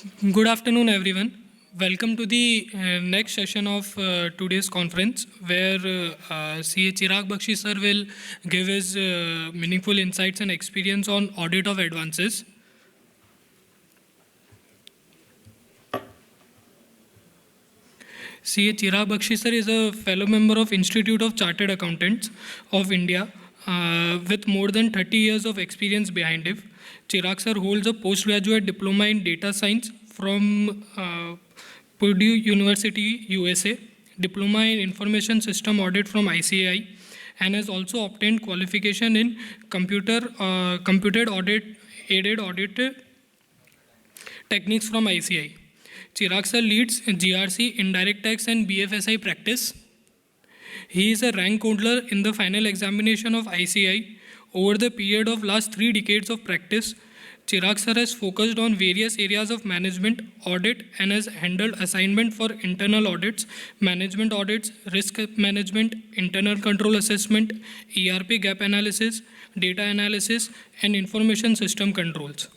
Good afternoon, everyone. Welcome to the next session of today's conference, where CA Chirag Bakshi sir will give his meaningful insights and experience on audit of advances. CA Chirag Bakshi sir is a fellow member of Institute of Chartered Accountants of India with more than 30 years of experience behind him. Chirag sir holds a postgraduate diploma in data science from Purdue University, USA, diploma in information system audit from ICAI, and has also obtained qualification in computed audit aided audit techniques from ICAI. Chirag sir leads GRC, indirect tax and BFSI practice. He is a rank holder in the final examination of ICAI. Over the period of last 3 decades of practice, Chirag sir has focused on various areas of management audit and has handled assignment for internal audits, management audits, risk management, internal control assessment, ERP gap analysis, data analysis, and information system controls.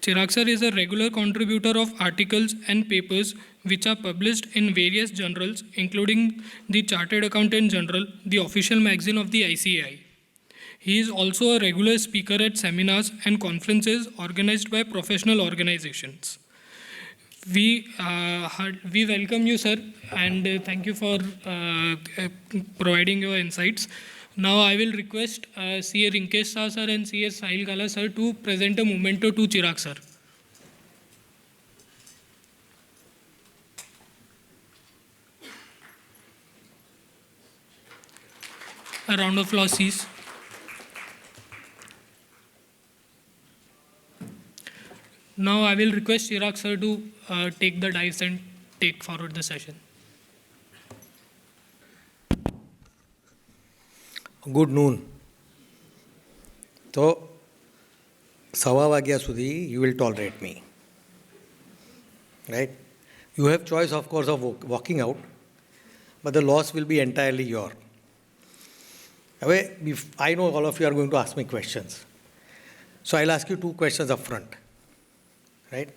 Chirag sir is a regular contributor of articles and papers which are published in various journals, including the Chartered Accountant Journal, the official magazine of the ICAI. He is also a regular speaker at seminars and conferences organized by professional organizations. We welcome you, sir, and thank you for providing your insights. Now I will request CA Rinkesh Shah sir and CA Sahil Gala sir to present a memento to Chirag sir. A round of applause, please. Now I will request Chirag sir to take the dice and take forward the session. Good noon. તો 1:15 વાગ્યા સુધી you will tolerate me. Right? You have choice, of course, of walking out, but the loss will be entirely yours. I know all of you are going to ask me questions. So I'll ask you 2 questions up front. Right?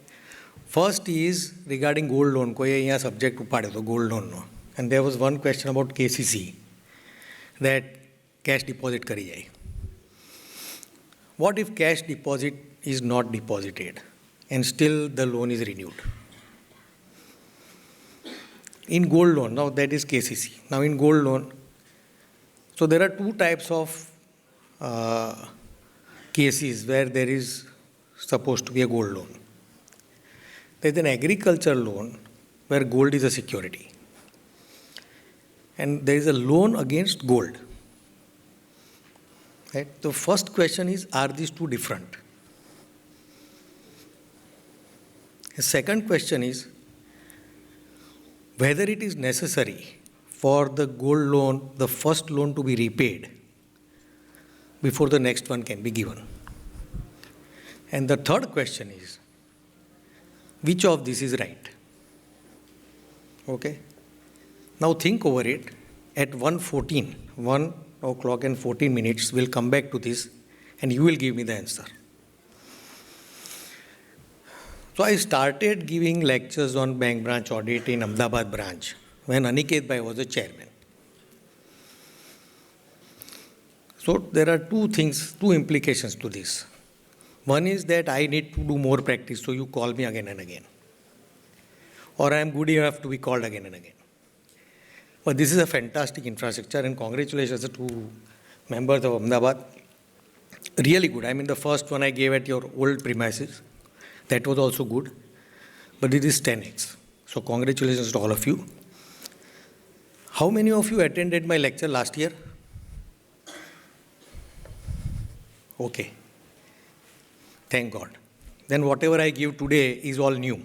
First is regarding gold loan. કોઈ અહીંયા subject ઉપાડ્યો તો gold loan no. And there was one question about KCC, that cash deposit કરી જાય. What if cash deposit is not deposited and still the loan is renewed? In gold loan, now that is KCC. Now in gold loan, so there are 2 types of cases where there is supposed to be a gold loan. There is an agriculture loan where gold is a security, and there is a loan against gold. Right? The first question is, are these 2 different? The second question is whether it is necessary for the gold loan, the first loan, to be repaid before the next one can be given. And the third question is, which of this is right? Okay? Now think over it. At 1 o'clock and 14 minutes, we'll come back to this and you will give me the answer. So I started giving lectures on bank branch audit in Ahmedabad branch when Aniket Bhai was the chairman. So there are 2 things, 2 implications to this. One is that I need to do more practice, so you call me again and again. Or I am good enough to be called again and again. But this is a fantastic infrastructure, and congratulations to members of Ahmedabad. Really good. I mean, the first one I gave at your old premises, that was also good. But it is 10x. So congratulations to all of you. How many of you attended my lecture last year? Okay. Thank God. Then whatever I give today is all new.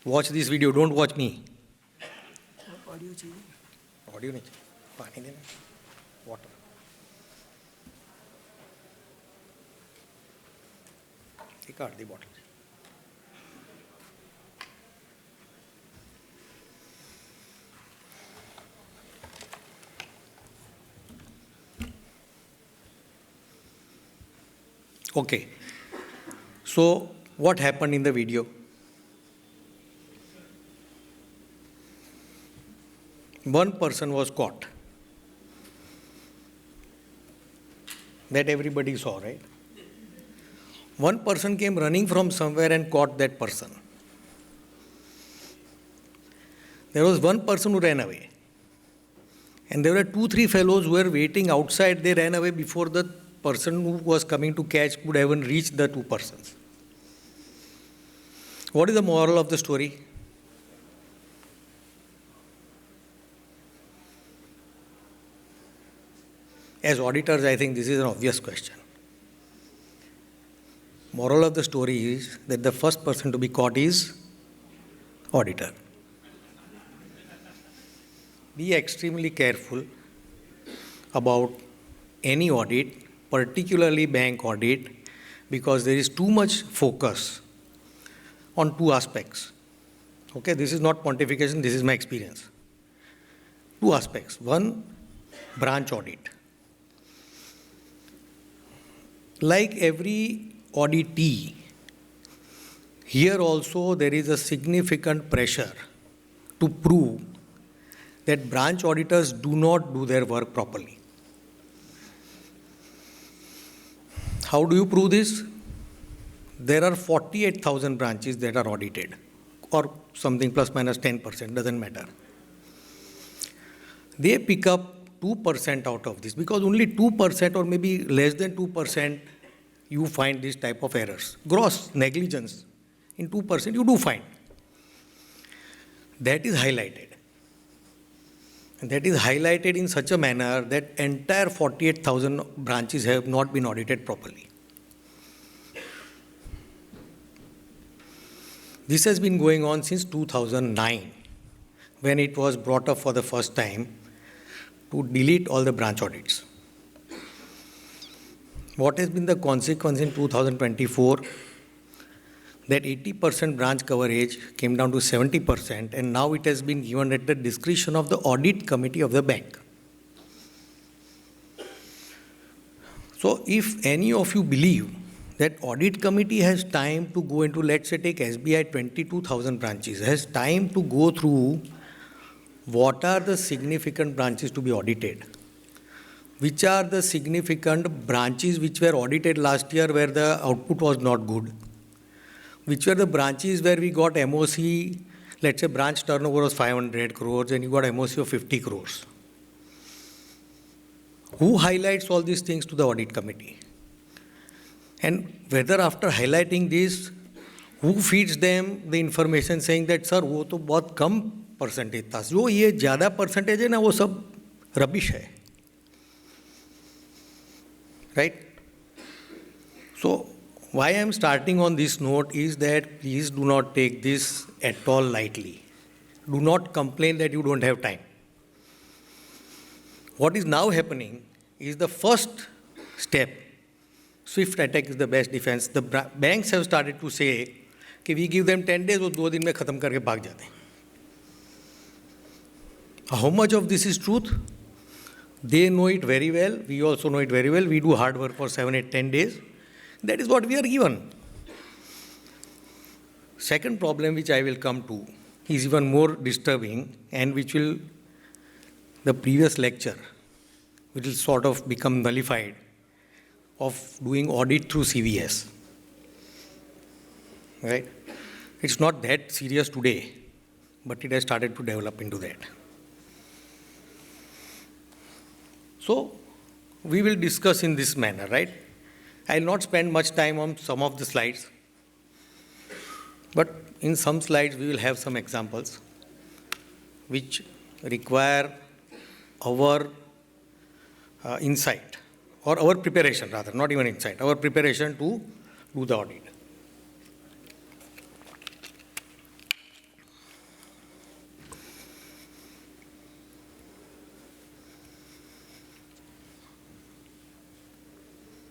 Watch this video, don't watch me. Audio चाहिए? Audio नहीं चाहिए. पानी देना. Water. एक आधी bottle. Okay. So what happened in the video? One person was caught. That everybody saw, right? One person came running from somewhere and caught that person. There was one person who ran away. And there were 2-3 fellows who were waiting outside. They ran away before the person who was coming to catch could even reach the 2 persons. What is the moral of the story? As auditors, I think this is an obvious question. Moral of the story is that the first person to be caught is auditor. Be extremely careful about any audit, particularly bank audit, because there is too much focus on 2 aspects. Okay, this is not pontification, this is my experience. 2 aspects. One, branch audit. Like every auditee, here also there is a significant pressure to prove that branch auditors do not do their work properly. How do you prove this? There are 48,000 branches that are audited, or something plus minus 10%, doesn't matter. They pick up 2% out of this, because only 2% or maybe less than 2% you find this type of errors. Gross negligence in 2% you do find. That is highlighted. And that is highlighted in such a manner that entire 48,000 branches have not been audited properly. This has been going on since 2009, when it was brought up for the first time to delete all the branch audits. What has been the consequence in 2024? That 80% branch coverage came down to 70%, and now it has been given at the discretion of the audit committee of the bank. So if any of you believe that audit committee has time to go into, let's say take SBI 22,000 branches, has time to go through what are the significant branches to be audited, which are the significant branches which were audited last year where the output was not good, which were the branches where we got MOC, let's say branch turnover was 500 crores and you got MOC of 50 crores. Who highlights all these things to the audit committee? And whether after highlighting this, who feeds them the information saying that, sir, वो तो बहुत कम percentage था, जो ये ज़्यादा percentage है ना वो सब रबिश है, right? So why I am starting on this note is that please do not take this at all lightly. Do not complain that you don't have time. What is now happening is the first step. Swift attack is the best defense. The banks have started to say कि we give them 10 days, वो 2 दिन में खत्म करके भाग जाते हैं. How much of this is truth? They know it very well. We also know it very well. We do hard work for 7, 8, 10 days. That is what we are given. Second problem which I will come to is even more disturbing, and which will, the previous lecture, which will sort of become nullified, of doing audit through CVS. Right? It's not that serious today, but it has started to develop into that. So, we will discuss in this manner, right? I will not spend much time on some of the slides, but in some slides we will have some examples which require our insight, or our preparation rather, not even insight, our preparation to do the audit.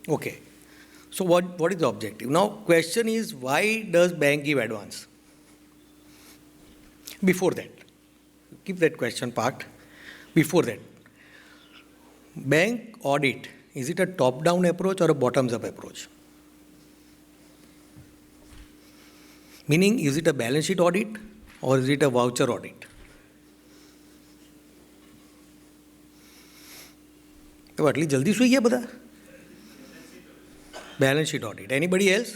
Okay. So what is the objective? Now, question is, why does bank give advance? Before that, keep that question part. Before that, bank audit, is it a top-down approach or a bottoms-up approach? Meaning, is it a balance sheet audit or is it a voucher audit? તો આટલી જલ્દી સુઈ ગયા બધા? Balance sheet audit. Anybody else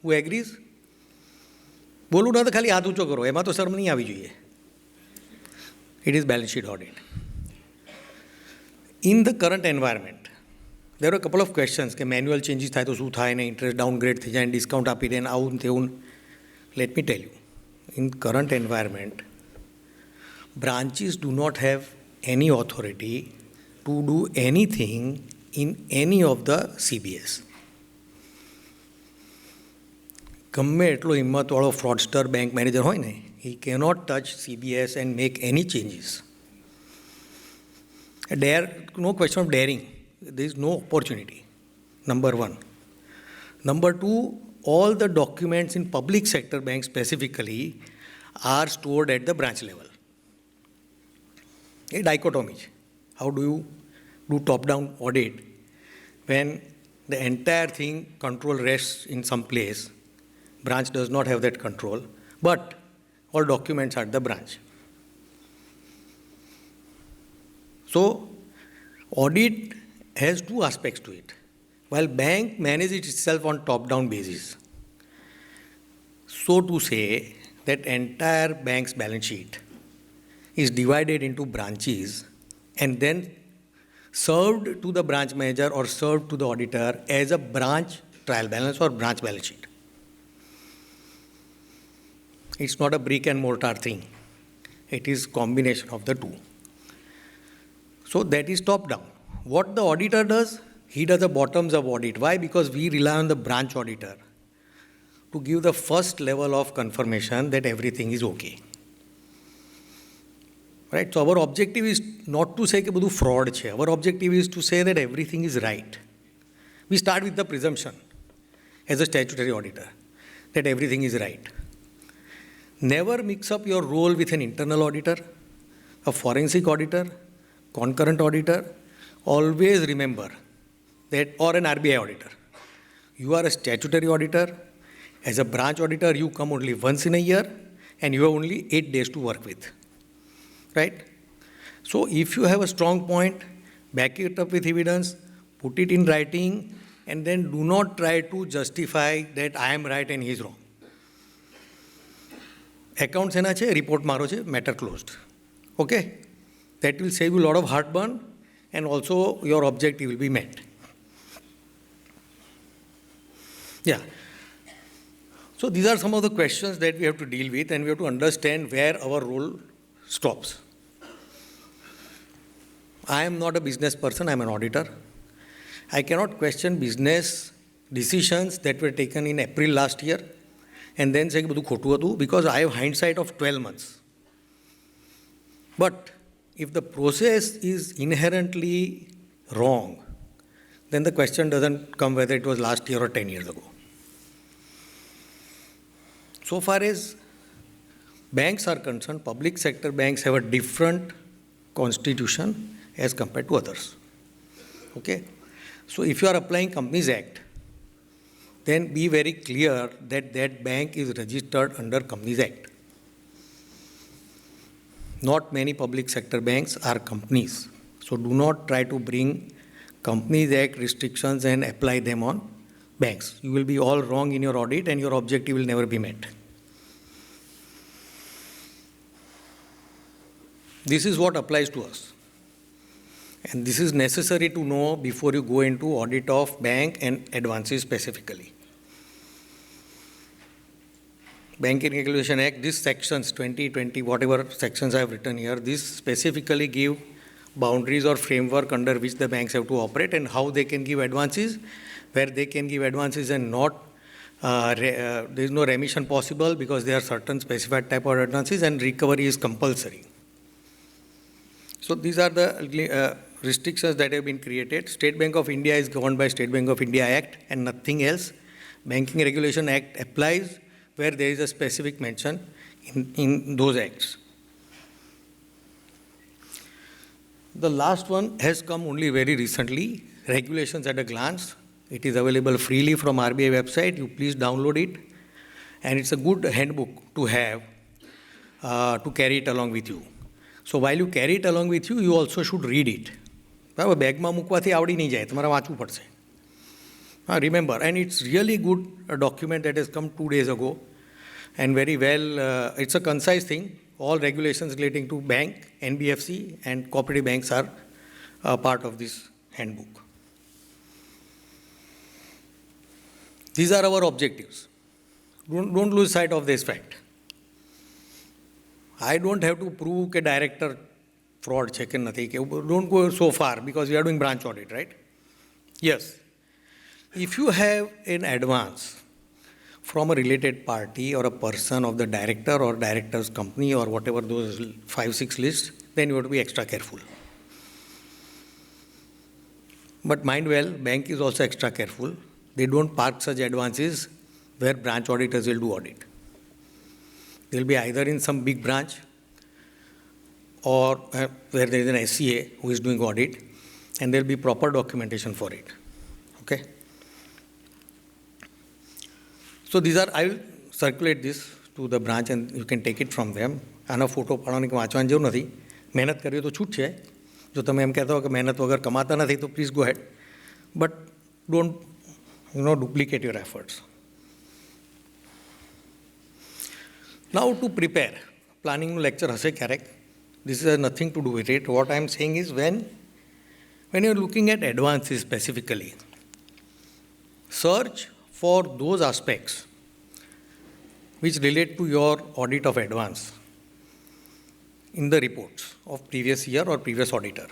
who agrees? બોલું ના તો ખાલી હાથ ઊંચો કરો, એમાં તો શરમ નહીં આવી જોઈએ. It is balance sheet audit. In the current environment, there are a couple of questions કે મેન્યુઅલ ચેન્જીસ થાય તો શું થાય ને ઇન્ટરેસ્ટ ડાઉનગ્રેડ થઈ જાય ડિસ્કાઉન્ટ આપી દે ને આવું તેવું. Let me tell you, in current environment, branches do not have any authority to do anything in any of the CBS. ગમે એટલો હિંમતવાળો ફ્રોડસ્ટર બેંક મેનેજર હોય ને, he cannot touch CBS and make any changes. No question of daring. There is no opportunity. Number one. Number two, all the documents in public sector banks specifically are stored at the branch level. A dichotomy. How do you do top-down audit when the entire thing control rests in some place? Branch does not have that control, but all documents are at the branch. So, audit has two aspects to it. While bank manages itself on top-down basis, so to say that entire bank's balance sheet is divided into branches and then served to the branch manager or served to the auditor as a branch trial balance or branch balance sheet. It's not a brick and mortar thing. It is combination of the two. So that is top down. What the auditor does, he does a bottoms up audit. Why? Because we rely on the branch auditor to give the first level of confirmation that everything is okay. Right? So our objective is not to say that બધું fraud છે. Our objective is to say that everything is right. We start with the presumption as a statutory auditor that everything is right. Never mix up your role with an internal auditor, a forensic auditor, concurrent auditor. Always remember that, or an RBI auditor. You are a statutory auditor. As a branch auditor, you come only once in a year and you have only 8 days to work with. Right? So if you have a strong point, back it up with evidence, put it in writing, and then do not try to justify that I am right and he is wrong. Accounts એના છે, report મારો છે, matter closed. Okay? That will save you a lot of heartburn and also your objective will be met. Yeah. So these are some of the questions that we have to deal with and we have to understand where our role stops. I am not a business person, I am an auditor. I cannot question business decisions that were taken in April last year and then say બધું ખોટું હતું because I have hindsight of 12 months. But if the process is inherently wrong, then the question doesn't come whether it was last year or 10 years ago. So far as banks are concerned, public sector banks have a different constitution as compared to others. Okay? So if you are applying Companies Act, then be very clear that that bank is registered under Companies Act. Not many public sector banks are companies. So do not try to bring Companies Act restrictions and apply them on banks. You will be all wrong in your audit and your objective will never be met. This is what applies to us. And this is necessary to know before you go into audit of bank and advances specifically. Banking Regulation Act, these sections 20, whatever sections I have written here, these specifically give boundaries or framework under which the banks have to operate and how they can give advances, where they can give advances and not, there is no remission possible because there are certain specified type of advances and recovery is compulsory. So these are the restrictions that have been created. State Bank of India is governed by State Bank of India Act and nothing else. Banking Regulation Act applies where there is a specific mention in those acts. The last one has come only very recently, regulations at a glance. It is available freely from RBI website. You please download it and it's a good handbook to have to carry it along with you. So while you carry it along with you, you also should read it. બરાબર, બેગમાં મૂકવાથી આવડી નહીં જાય, તમારે વાંચવું પડશે. Remember, and it's really good document that has come 2 days ago, and very well, it's a concise thing. All regulations relating to bank, NBFC and cooperative banks are part of this handbook. These are our objectives. Don't lose sight of this fact. I don't have to prove that director fraud check and nothing. Don't go so far because we are doing branch audit, right? Yes. If you have an advance from a related party or a person of the director or director's company or whatever those 5-6 lists, then you have to be extra careful. But mind well, bank is also extra careful. They don't park such advances where branch auditors will do audit. They'll be either in some big branch or where there is an SCA who is doing audit, and there'll be proper documentation for it. Okay? So these are, I will circulate this to the branch and you can take it from them. આનો photo પાડવાની કે વાંચવાની જરૂર નથી. મહેનત કરવી તો છૂટ છે. જો તમે એમ કહેતા હો કે મહેનત વગર કમાતા નથી તો please go ahead. But don't duplicate your efforts. Now to prepare. Planning lecture હશે ક્યારેક. This has nothing to do with it. What I am saying is when you are looking at advances specifically, search for those aspects which relate to your audit of advance in the reports of previous year or previous auditor.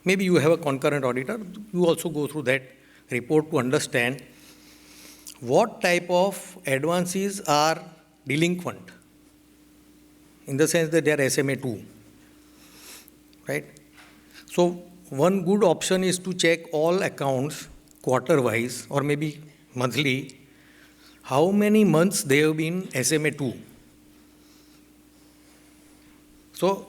Maybe you have a concurrent auditor, you also go through that report to understand what type of advances are delinquent, in the sense that they are SMA 2, right? So one good option is to check all accounts quarter-wise or maybe monthly, how many months they have been SMA 2. So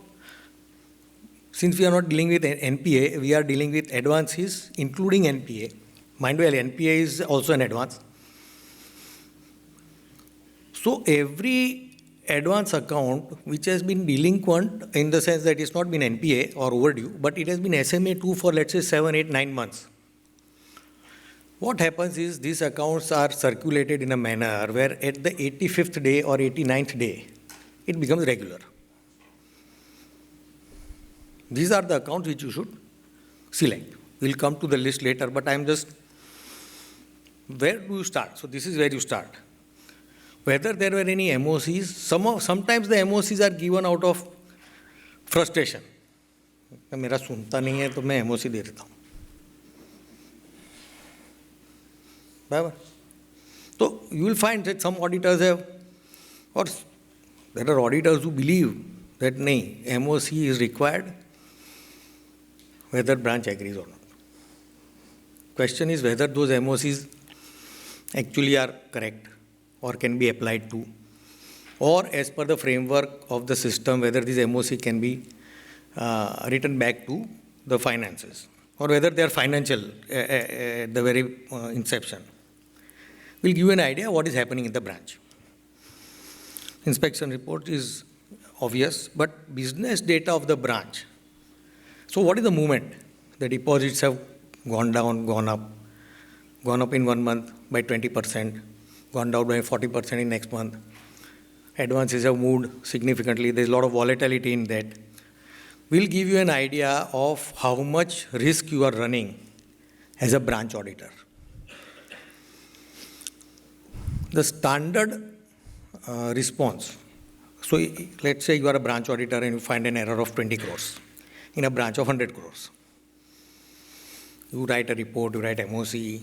since we are not dealing with NPA, we are dealing with advances including NPA. Mind well, NPA is also an advance. So every advance account which has been delinquent, in the sense that it's not been NPA or overdue, but it has been SMA 2 for let's say 7, 8, 9 months. What happens is these accounts are circulated in a manner where at the 85th day or 89th day, it becomes regular. These are the accounts which you should select. We'll come to the list later, but I'm just, where do you start? So this is where you start. Whether there were any MOCs, sometimes the MOCs are given out of frustration. मेरा सुनता नहीं है तो मैं MOC दे देता हूँ. बराबर? So you will find that some auditors have, or there are auditors who believe that नहीं, MOC is required, whether branch agrees or not. Question is whether those MOCs actually are correct or can be applied to, or as per the framework of the system, whether this MOC can be written back to the finances, or whether they are financial at the very inception. Will give you an idea what is happening in the branch. Inspection report is obvious, but business data of the branch. So what is the movement? The deposits have gone down, gone up in 1 month by 20%, gone down by 40% in next month. Advances have moved significantly. There's a lot of volatility in that. We'll give you an idea of how much risk you are running as a branch auditor. The standard response. So let's say you are a branch auditor and you find an error of 20 crores in a branch of 100 crores. You write a report, you write MOC,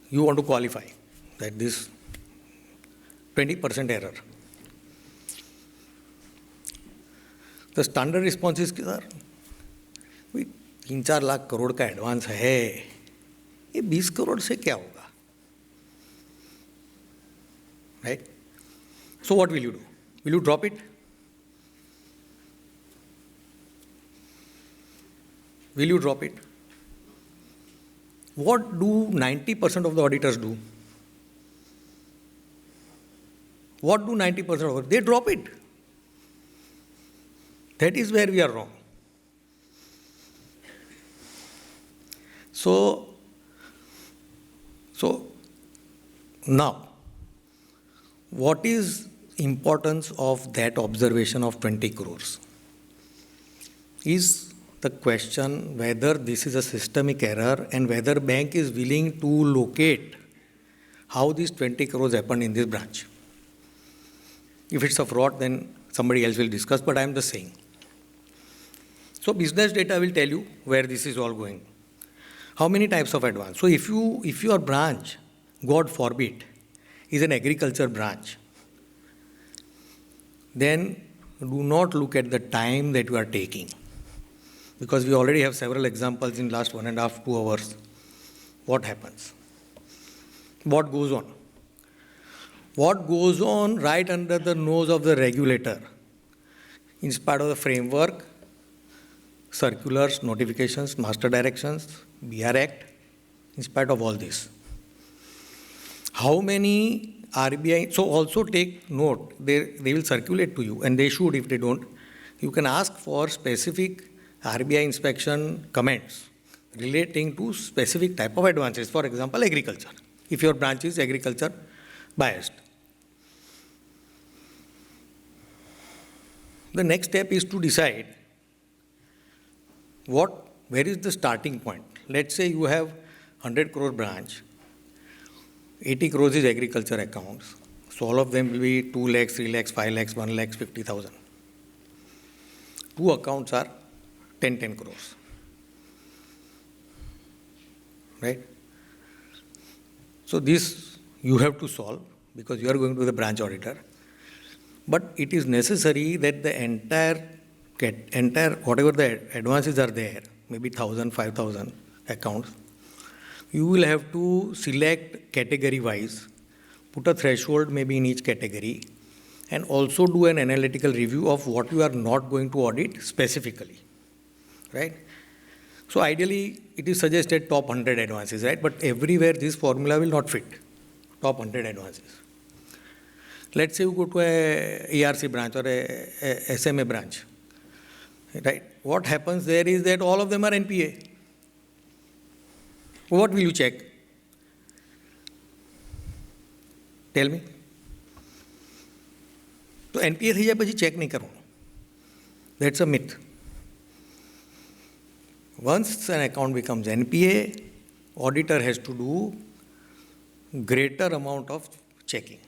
you want to qualify that this 20% error. The standard response is कि sir 3-4 lakh crore का advance है, ये 20 करोड़ से क्या होगा? Right? So what will you do? Will you drop it? Will you drop it? What do 90% of the auditors do? What do 90% of? They drop it. That is where we are wrong. So now, what is importance of that observation of 20 crores? Is the question whether this is a systemic error and whether bank is willing to locate how these 20 crores happened in this branch. If it's a fraud, then somebody else will discuss, but I am just saying. So business data will tell you where this is all going. How many types of advance? So if your branch, God forbid, is an agriculture branch, then do not look at the time that you are taking. Because we already have several examples in last 1.5, 2 hours. What happens? What goes on? What goes on right under the nose of the regulator, in spite of the framework, circulars, notifications, master directions, BR Act, in spite of all this. How many RBI, so also take note, they will circulate to you, and they should if they don't. You can ask for specific RBI inspection comments relating to specific type of advances, for example, agriculture, if your branch is agriculture biased. The next step is to decide where is the starting point. Let's say you have 100 crore branch, 80 crores is agriculture accounts, so all of them will be 2 lakhs, 3 lakhs, 5 lakhs, 1 lakh 50,000. Two accounts are 10 crores. Right? So this you have to solve because you are going to the branch auditor. But it is necessary that the entire whatever the advances are there, maybe 1,000, 5,000 accounts, you will have to select category wise, put a threshold maybe in each category, and also do an analytical review of what you are not going to audit specifically. Right? So ideally, it is suggested top 100 advances, right? But everywhere this formula will not fit. Top 100 advances. Let's say you go to a ARC branch or a SMA branch, right? What happens there is that all of them are NPA. What will you check? Tell me. So NPA થઈ જાય પછી check नहीं करूँ. That's a myth. Once an account becomes NPA, auditor has to do greater amount of checking.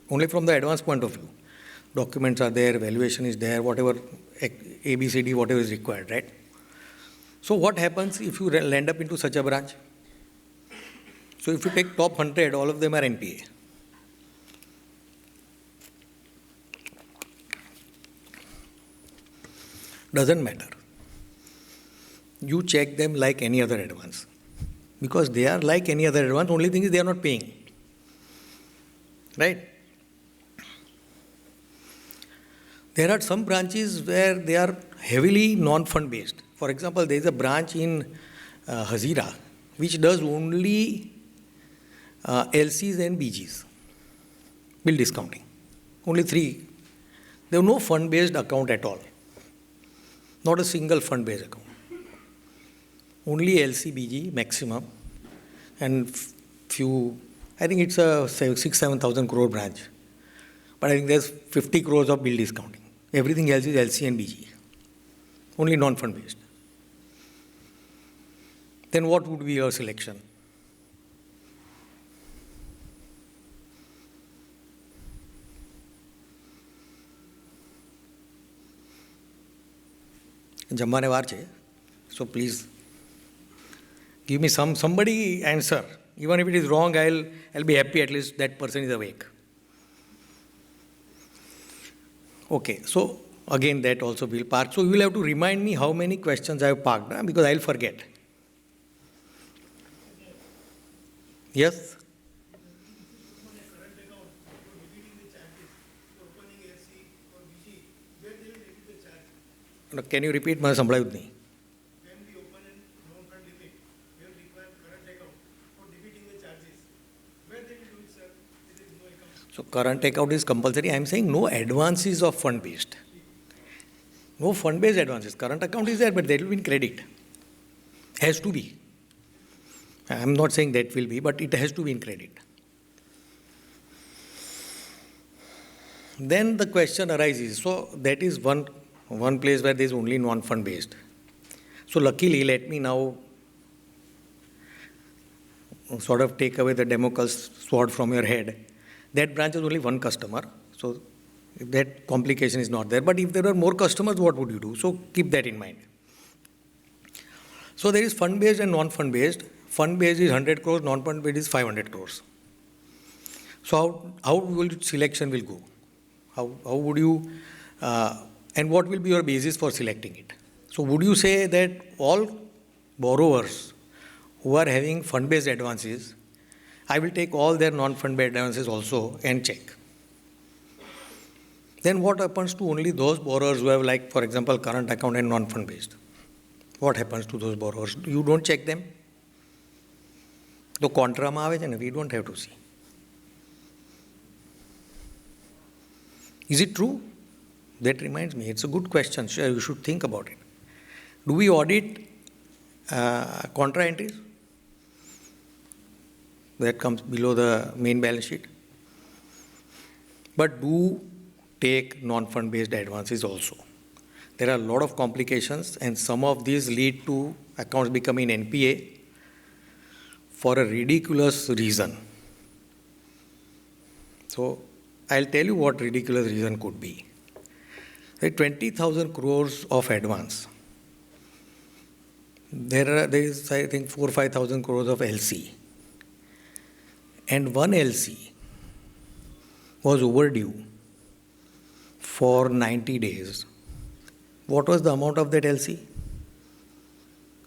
Only from the advance point of view. Documents are there, valuation is there, whatever, ABCD, whatever is required, right? So what happens if you land up into such a branch? So if you take top 100, all of them are NPA. Doesn't matter. You check them like any other advance. Because they are like any other advance, only thing is they are not paying. Right? There are some branches where they are heavily non-fund based. For example, there is a branch in Hazira which does only LCs and BGs, bill discounting. Only 3. There is no fund-based account at all. Not a single fund-based account. Only LC, BG maximum, and few. I think it's a 6,000-7,000 crore branch. But I think there's 50 crores of bill discounting. Everything else is LC and BG. Only non-fund based. Then what would be your selection? જમવાને વાર છે. So please give me somebody answer. Even if it is wrong, I'll be happy at least that person is awake. Okay, so again that also will park. So you will have to remind me how many questions I have parked, because I'll forget. Yes? No, can you repeat? મને સંભળાયું જ નહીં. So current account is compulsory. I am saying no advances of fund-based. No fund-based advances. Current account is there, but that will be in credit. Has to be. I am not saying that will be, but it has to be in credit. Then the question arises. So that is one place where there is only non-fund based. So luckily, let me now sort of take away the Damocles sword from your head. That branch is only one customer. So that complication is not there. But if there were more customers, what would you do? So keep that in mind. So there is fund-based and non-fund-based. Fund-based is 100 crores, non-fund-based is 500 crores. So how will selection will go? How would you, and what will be your basis for selecting it? So would you say that all borrowers who are having fund-based advances, I will take all their non-fund-based advances also and check? Then what happens to only those borrowers who have, like, for example, current account and non-fund-based? What happens to those borrowers? You don't check them? તો કોન્ટ્રામાં આવે છે ને, we don't have to see. Is it true? That reminds me, it's a good question. Sure, you should think about it. Do we audit contra entries? That comes below the main balance sheet. But do take non-fund based advances also. There are a lot of complications, and some of these lead to accounts becoming NPA for a ridiculous reason. So I'll tell you what ridiculous reason could be. 20,000 crores of advance. There is, I think, 4,000 or 5,000 crores of LC. And one LC was overdue for 90 days. What was the amount of that LC?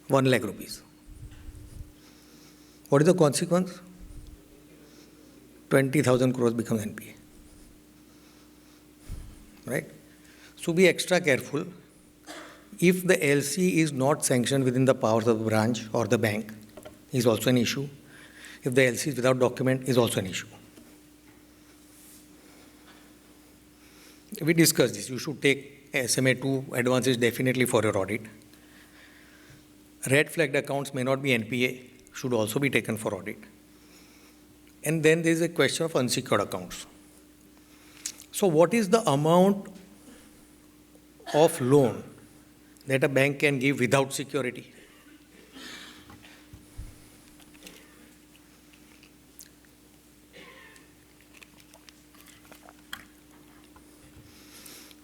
1 lakh rupees. What is the consequence? 20,000 crores becomes NPA. Right? So be extra careful. If the LC is not sanctioned within the powers of the branch or the bank, is also an issue. If the LC is without document, is also an issue. We discussed this. You should take SMA2 advances definitely for your audit. Red flagged accounts may not be NPA, should also be taken for audit. And then there is a question of unsecured accounts. So what is the amount of loan that a bank can give without security?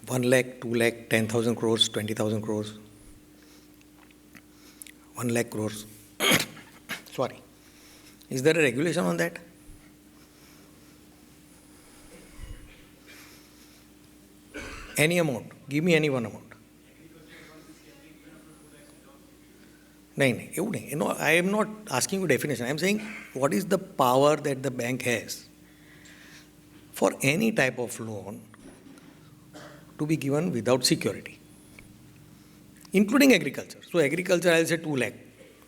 One lakh, 2 lakh, 10,000 crores, 20,000 crores, 1 lakh crores. Sorry. Is there a regulation on that? Any amount. Give me any one amount. No, I am not asking you definition. I am saying what is the power that the bank has for any type of loan to be given without security, including agriculture. So agriculture, I'll say 2 lakh.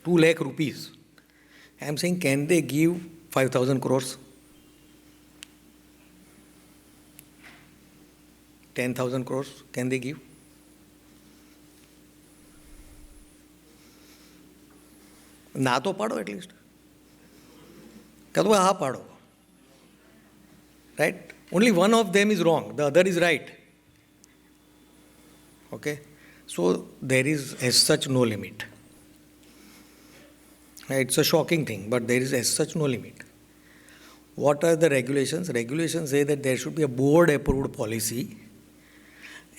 2 lakh rupees. I am saying, can they give 5,000 crores? 10,000 crores, can they give? ના તો પાડો at least. કદું હા પાડો. Right? Only one of them is wrong, the other is right. Okay? So there is as such no limit. It's a shocking thing, but there is as such no limit. What are the regulations? Regulations say that there should be a board approved policy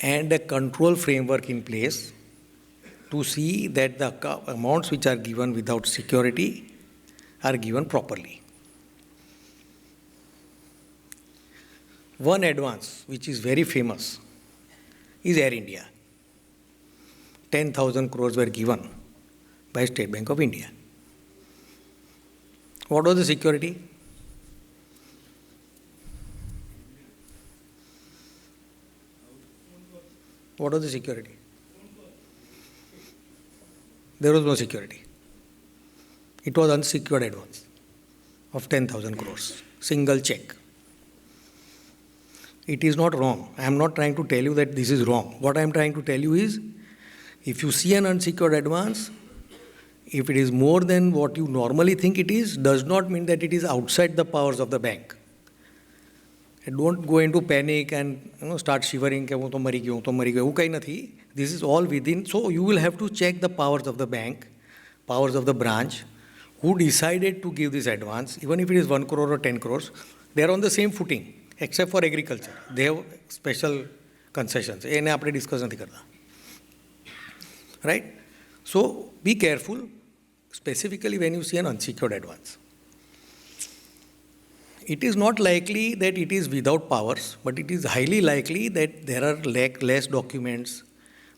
and a control framework in place to see that the amounts which are given without security are given properly. One advance, which is very famous, is Air India. 10,000 crores were given by State Bank of India. What was the security? What was the security? There was no security. It was unsecured advance of 10,000 crores, single check. It is not wrong. I am not trying to tell you that this is wrong. What I am trying to tell you is, if you see an unsecured advance, if it is more than what you normally think it is, does not mean that it is outside the powers of the bank. And don't go into panic and start shivering. This is all within. So you will have to check the powers of the bank, powers of the branch, who decided to give this advance, even if it is 1 crore or 10 crores, they are on the same footing, except for agriculture. They have special concessions. Right? So be careful, specifically when you see an unsecured advance. It is not likely that it is without powers, but it is highly likely that there are less documents,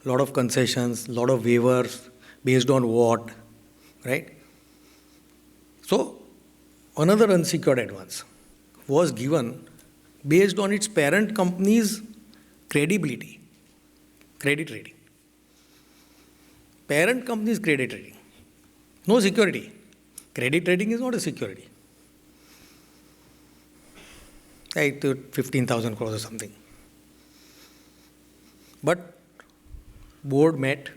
lot of concessions, lot of waivers, based on what, right? So, another unsecured advance was given based on its parent company's credibility, credit rating. Parent company's credit rating, no security. Credit rating is not a security. Like 15,000 crores or something. But board met.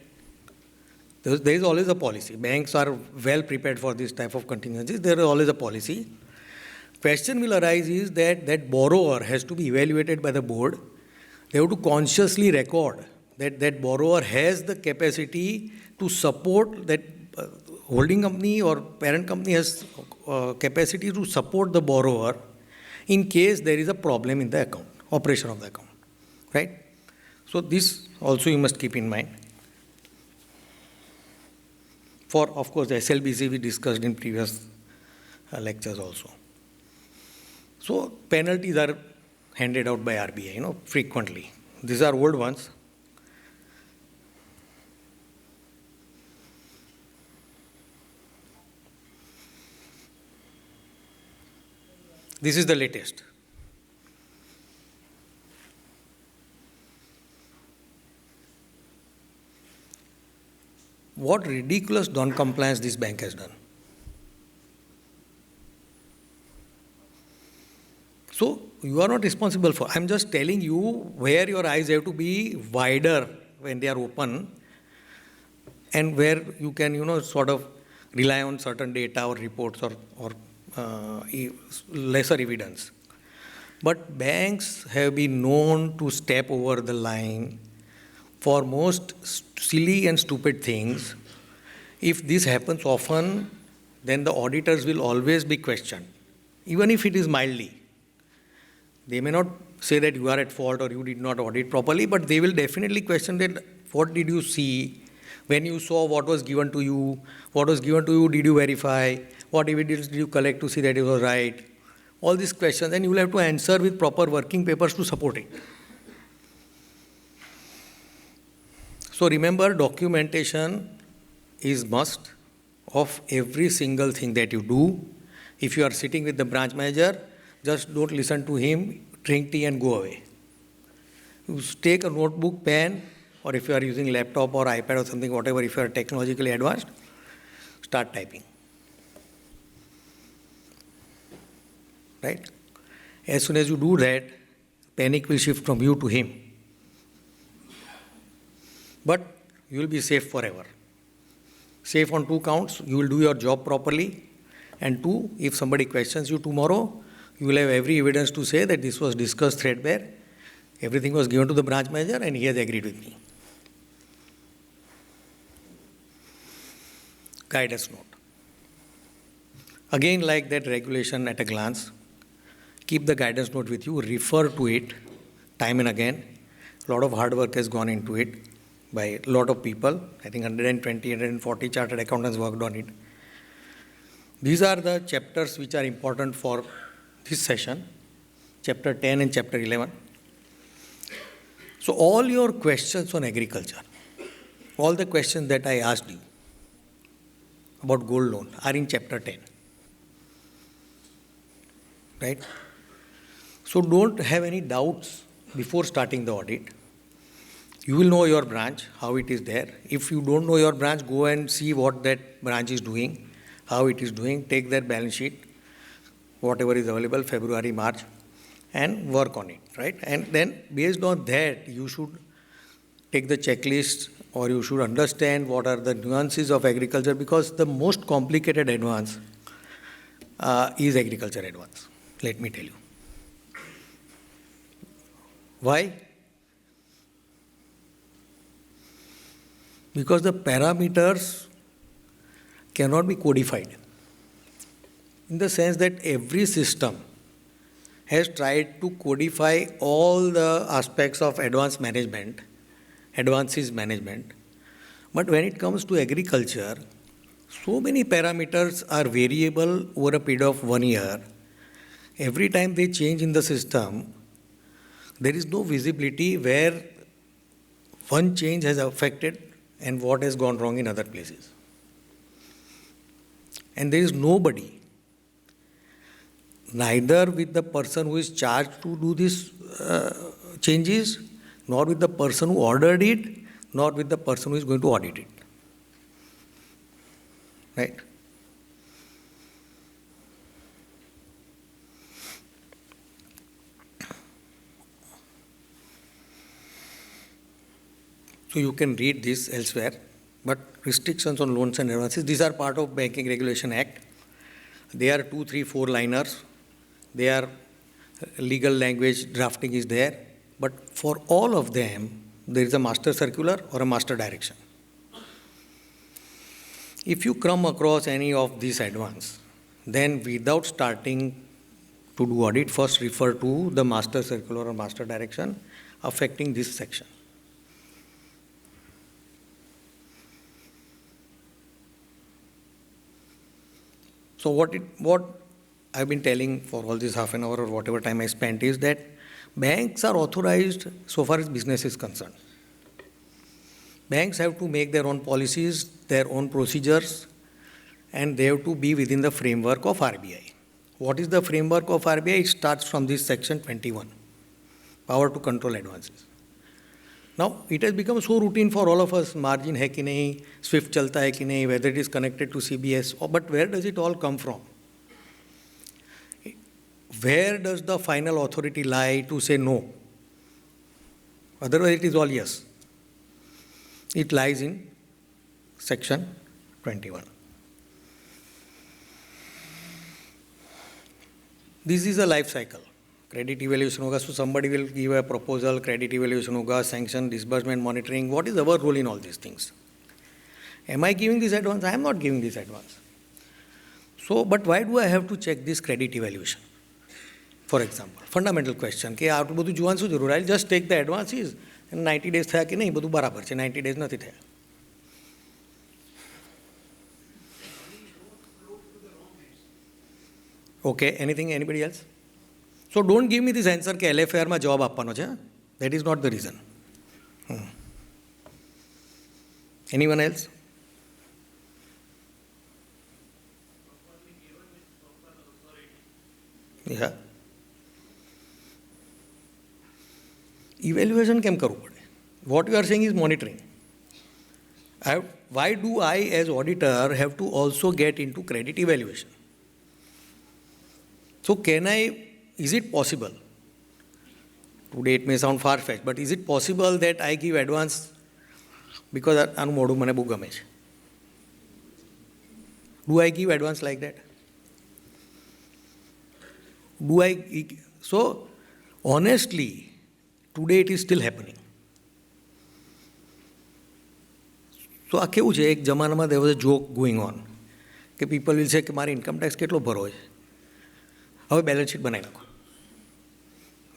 There is always a policy. Banks are well prepared for this type of contingencies. There is always a policy. Question will arise is that borrower has to be evaluated by the board. They have to consciously record that borrower has the capacity to support that holding company or parent company has capacity to support the borrower in case there is a problem in the account, operation of the account, right? So this also you must keep in mind. For, of course, the SLBC we discussed in previous lectures also. So penalties are handed out by RBI, frequently. These are old ones. This is the latest. What ridiculous non-compliance this bank has done. So, you are not responsible for, I'm just telling you where your eyes have to be wider when they are open and where you can, sort of rely on certain data or reports or lesser evidence. But banks have been known to step over the line for most silly and stupid things. If this happens often, then the auditors will always be questioned, even if it is mildly. They may not say that you are at fault or you did not audit properly, but they will definitely question that what did you see, when you saw what was given to you, did you verify, what evidence did you collect to see that it was right, all these questions, and you will have to answer with proper working papers to support it. So remember, documentation is must of every single thing that you do. If you are sitting with the branch manager, just don't listen to him, drink tea and go away. You take a notebook, pen, or if you are using laptop or iPad or something, whatever, if you are technologically advanced, start typing. Right? As soon as you do that, panic will shift from you to him. But you will be safe forever. Safe on two counts, you will do your job properly. And two, if somebody questions you tomorrow, you will have every evidence to say that this was discussed threadbare, everything was given to the branch manager and he has agreed with me. Guidance note. Again, like that regulation at a glance, keep the guidance note with you, refer to it time and again. A lot of hard work has gone into it by a lot of people. I think 120, 140 chartered accountants worked on it. These are the chapters which are important for this session, chapter 10 and chapter 11. So all your questions on agriculture, all the questions that I asked you about gold loan are in chapter 10. Right? So don't have any doubts before starting the audit. You will know your branch, how it is there. If you don't know your branch, go and see what that branch is doing, how it is doing. Take their balance sheet, whatever is available, February, March, and work on it, right? And then based on that, you should take the checklist or you should understand what are the nuances of agriculture, because the most complicated advance is agriculture advance. Let me tell you. Why? Because the parameters cannot be codified. In the sense that every system has tried to codify all the aspects of advances management, but when it comes to agriculture, so many parameters are variable over a period of 1 year. Every time they change in the system, there is no visibility where one change has affected and what has gone wrong in other places. And there is nobody, neither with the person who is charged to do these changes, nor with the person who ordered it, nor with the person who is going to audit it. Right? So you can read this elsewhere, but restrictions on loans and advances, these are part of Banking Regulation Act. They are 2, 3, 4 liners. They are legal language, drafting is there. But for all of them, there is a master circular or a master direction. If you come across any of these advance, then without starting to do audit, first refer to the master circular or master direction affecting this section. So what I've been telling for all this half an hour or whatever time I spent is that banks are authorized so far as business is concerned. Banks have to make their own policies, their own procedures, and they have to be within the framework of RBI. What is the framework of RBI? It starts from this section 21, power to control advances. Now, it has become so routine for all of us, margin hai ki nahi, SWIFT chalta hai ki nahi, whether it is connected to CBS, but where does it all come from? Where does the final authority lie to say no? Otherwise, it is all yes. It lies in section 21. This is a life cycle. Credit evaluation hoga, so somebody will give a proposal, credit evaluation hoga, sanction, disbursement, monitoring. What is our role in all these things? Am I giving this advance? I am not giving this advance. So, but why do I have to check this credit evaluation? For example, fundamental question, કે આટલું બધું જોવાનું શું જરૂર? I'll just take the advances and 90 days થયા કે નહીં, બધું બરાબર છે, 90 days નથી થયા. Okay, anything, anybody else? So don't give me this answer કે LFR માં જવાબ આપવાનો છે. That is not the reason. Anyone else? Yeah. Evaluation કેમ કરવું પડે? What you are saying is monitoring. Why do I as auditor have to also get into credit evaluation? So is it possible? Today it may sound far-fetched, but is it possible that I give advance because આનું મોઢું મને બહુ ગમે છે? Do I give advance like that? So honestly, today it is still happening. So આ કેવું છે, એક જમાનામાં there was a joke going on કે people will say કે મારે income tax કેટલો ભરવો છે, હવે balance sheet બનાવી નાખો.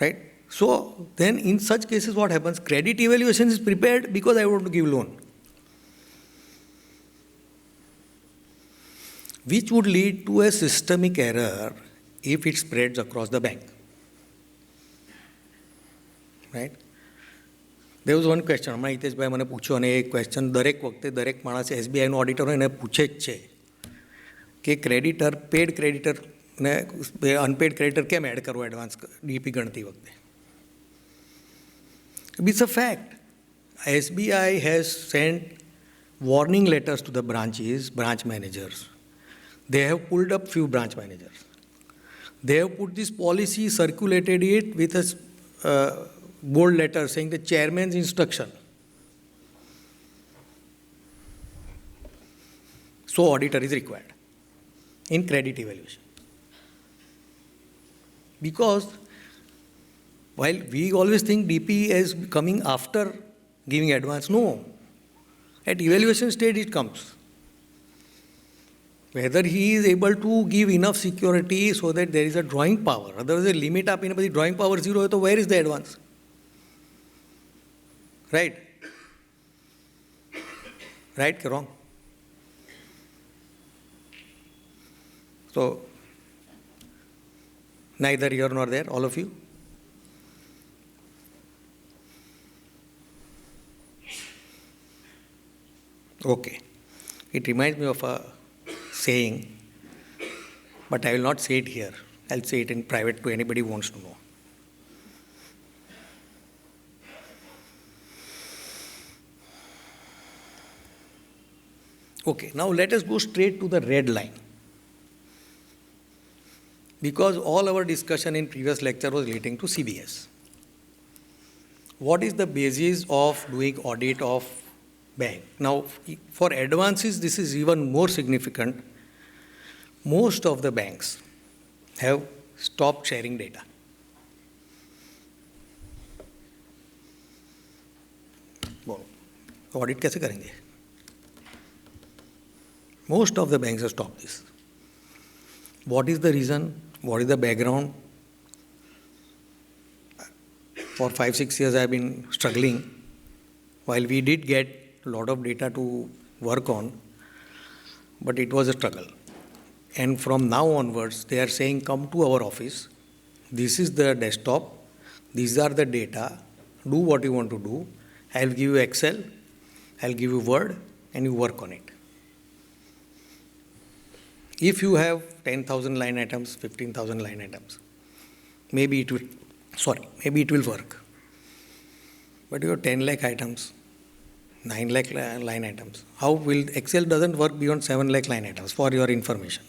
Right? So then in such cases what happens? Credit evaluation is prepared because I want to give loan, which would lead to a systemic error if it spreads across the bank. Right? There was one question, હમણાં હિતેશભાઈ મને પૂછ્યો, અને એ question દરેક વખતે દરેક માણસે SBIનો auditor હોય એને પૂછે જ છે કે ક્રેડિટર, પેડ ક્રેડિટર ને અનપેડ ક્રેડિટર કેમ એડ કરવો એડવાન્સ ડીપી ગણતી વખતે? It's a fact. SBI has sent warning letters to the branch managers. They have pulled up few branch managers. They have put this policy, circulated it with a bold letter saying the chairman's instruction. So auditor is required in credit evaluation. Because while we always think DP is coming after giving advance, no. At evaluation stage it comes. Whether he is able to give enough security so that there is a drawing power. Otherwise, the limit up in the drawing power 0, so where is the advance? Right? Right or wrong? So, neither here nor there, all of you. Okay. It reminds me of a saying, but I will not say it here. I'll say it in private to anybody who wants to know. Okay, now let us go straight to the red line. Because all our discussion in previous lecture was relating to CBS. What is the basis of doing audit of bank? Now, for advances, this is even more significant. Most of the banks have stopped sharing data. Well, audit कैसे करेंगे? Most of the banks have stopped this. What is the reason? What is the background? For 5-6 years I have been struggling. While we did get a lot of data to work on, but it was a struggle. And from now onwards, they are saying, come to our office. This is the desktop. These are the data. Do what you want to do. I'll give you Excel. I'll give you Word, and you work on it. If you have 10,000 line items, 15,000 line items, maybe it will work. But you have 10 lakh items, 9 lakh line items. How will Excel doesn't work beyond 7 lakh line items for your information.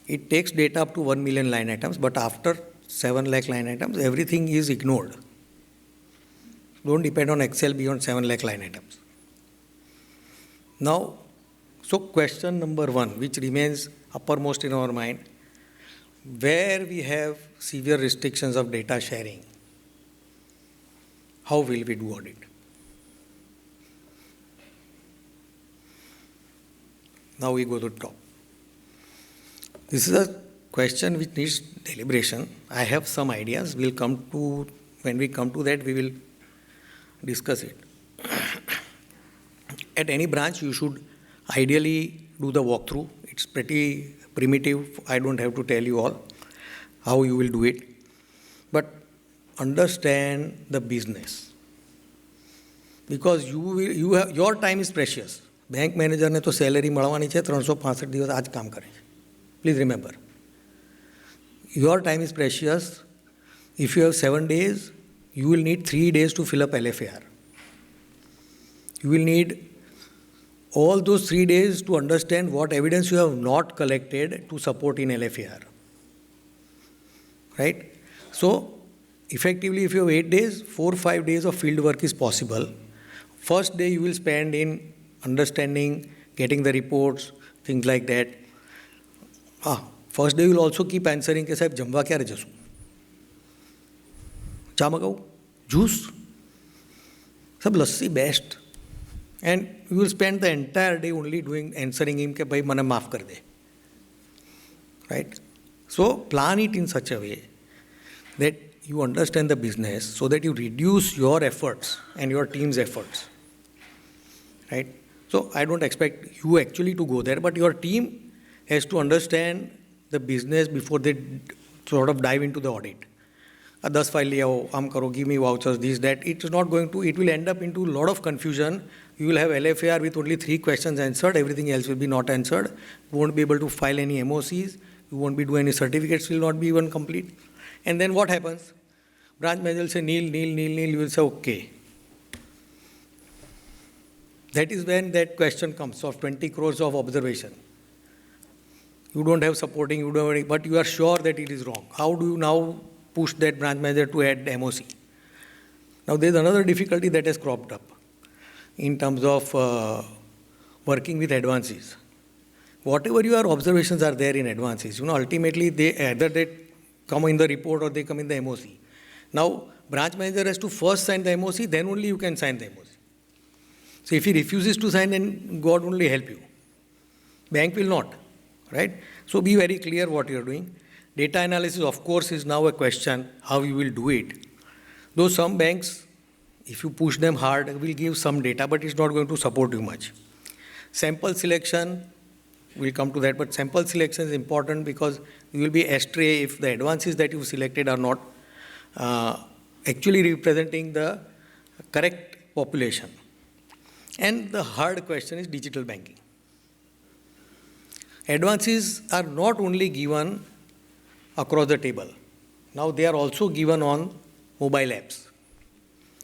It takes data up to 1 million line items, but after 7 lakh line items, everything is ignored. Don't depend on Excel beyond 7 lakh line items. Now, so question number 1, which remains uppermost in our mind, where we have severe restrictions of data sharing, how will we do audit? Now we go to the top. This is a question which needs deliberation. I have some ideas. When we come to that, we will discuss it. At any branch, you should ideally do the walkthrough. It's pretty primitive. I don't have to tell you all how you will do it. But understand the business. Because your time is precious. Bank manager ने तो salary મળવાની છે 365 દિવસ આજ કામ કરે છે. Please remember, your time is precious. If you have 7 days, you will need 3 days to fill up LFAR. You will need all those 3 days to understand what evidence you have not collected to support in LFAR. Right? So, effectively, if you have 8 days, 4-5 days of field work is possible. First day you will spend in understanding, getting the reports, things like that. First day you will also keep answering કે સાહેબ જમવા ક્યારે જશું? ચા મગાવું? Juice? સાહેબ lassi best. And you will spend the entire day only answering him કે ભાઈ મને માફ કર દે. Right? So plan it in such a way that you understand the business so that you reduce your efforts and your team's efforts. Right? So I don't expect you actually to go there, but your team has to understand the business before they sort of dive into the audit. 10 file le aao, aam karo, give me vouchers, this, that. It will end up into a lot of confusion. You will have LFAR with only 3 questions answered, everything else will be not answered. You won't be able to file any MOCs, you won't be doing any certificates, will not be even complete. And then what happens? Branch manager will say, nil, you will say, okay. That is when that question comes of 20 crores of observation. You don't have supporting, you don't have any, but you are sure that it is wrong. How do you now push that branch manager to add the MOC? Now there is another difficulty that has cropped up in terms of working with advances. Whatever your observations are there in advances, ultimately they come in the report or they come in the MOC. Now, branch manager has to first sign the MOC, then only you can sign the MOC. So if he refuses to sign, then God only help you. Bank will not, right? So be very clear what you are doing. Data analysis, of course, is now a question how you will do it. Though some banks, if you push them hard, will give some data, but it's not going to support you much. Sample selection, we'll come to that, but sample selection is important because you will be astray if the advances that you selected are not actually representing the correct population. And the hard question is digital banking. Advances are not only given across the table. Now they are also given on mobile apps.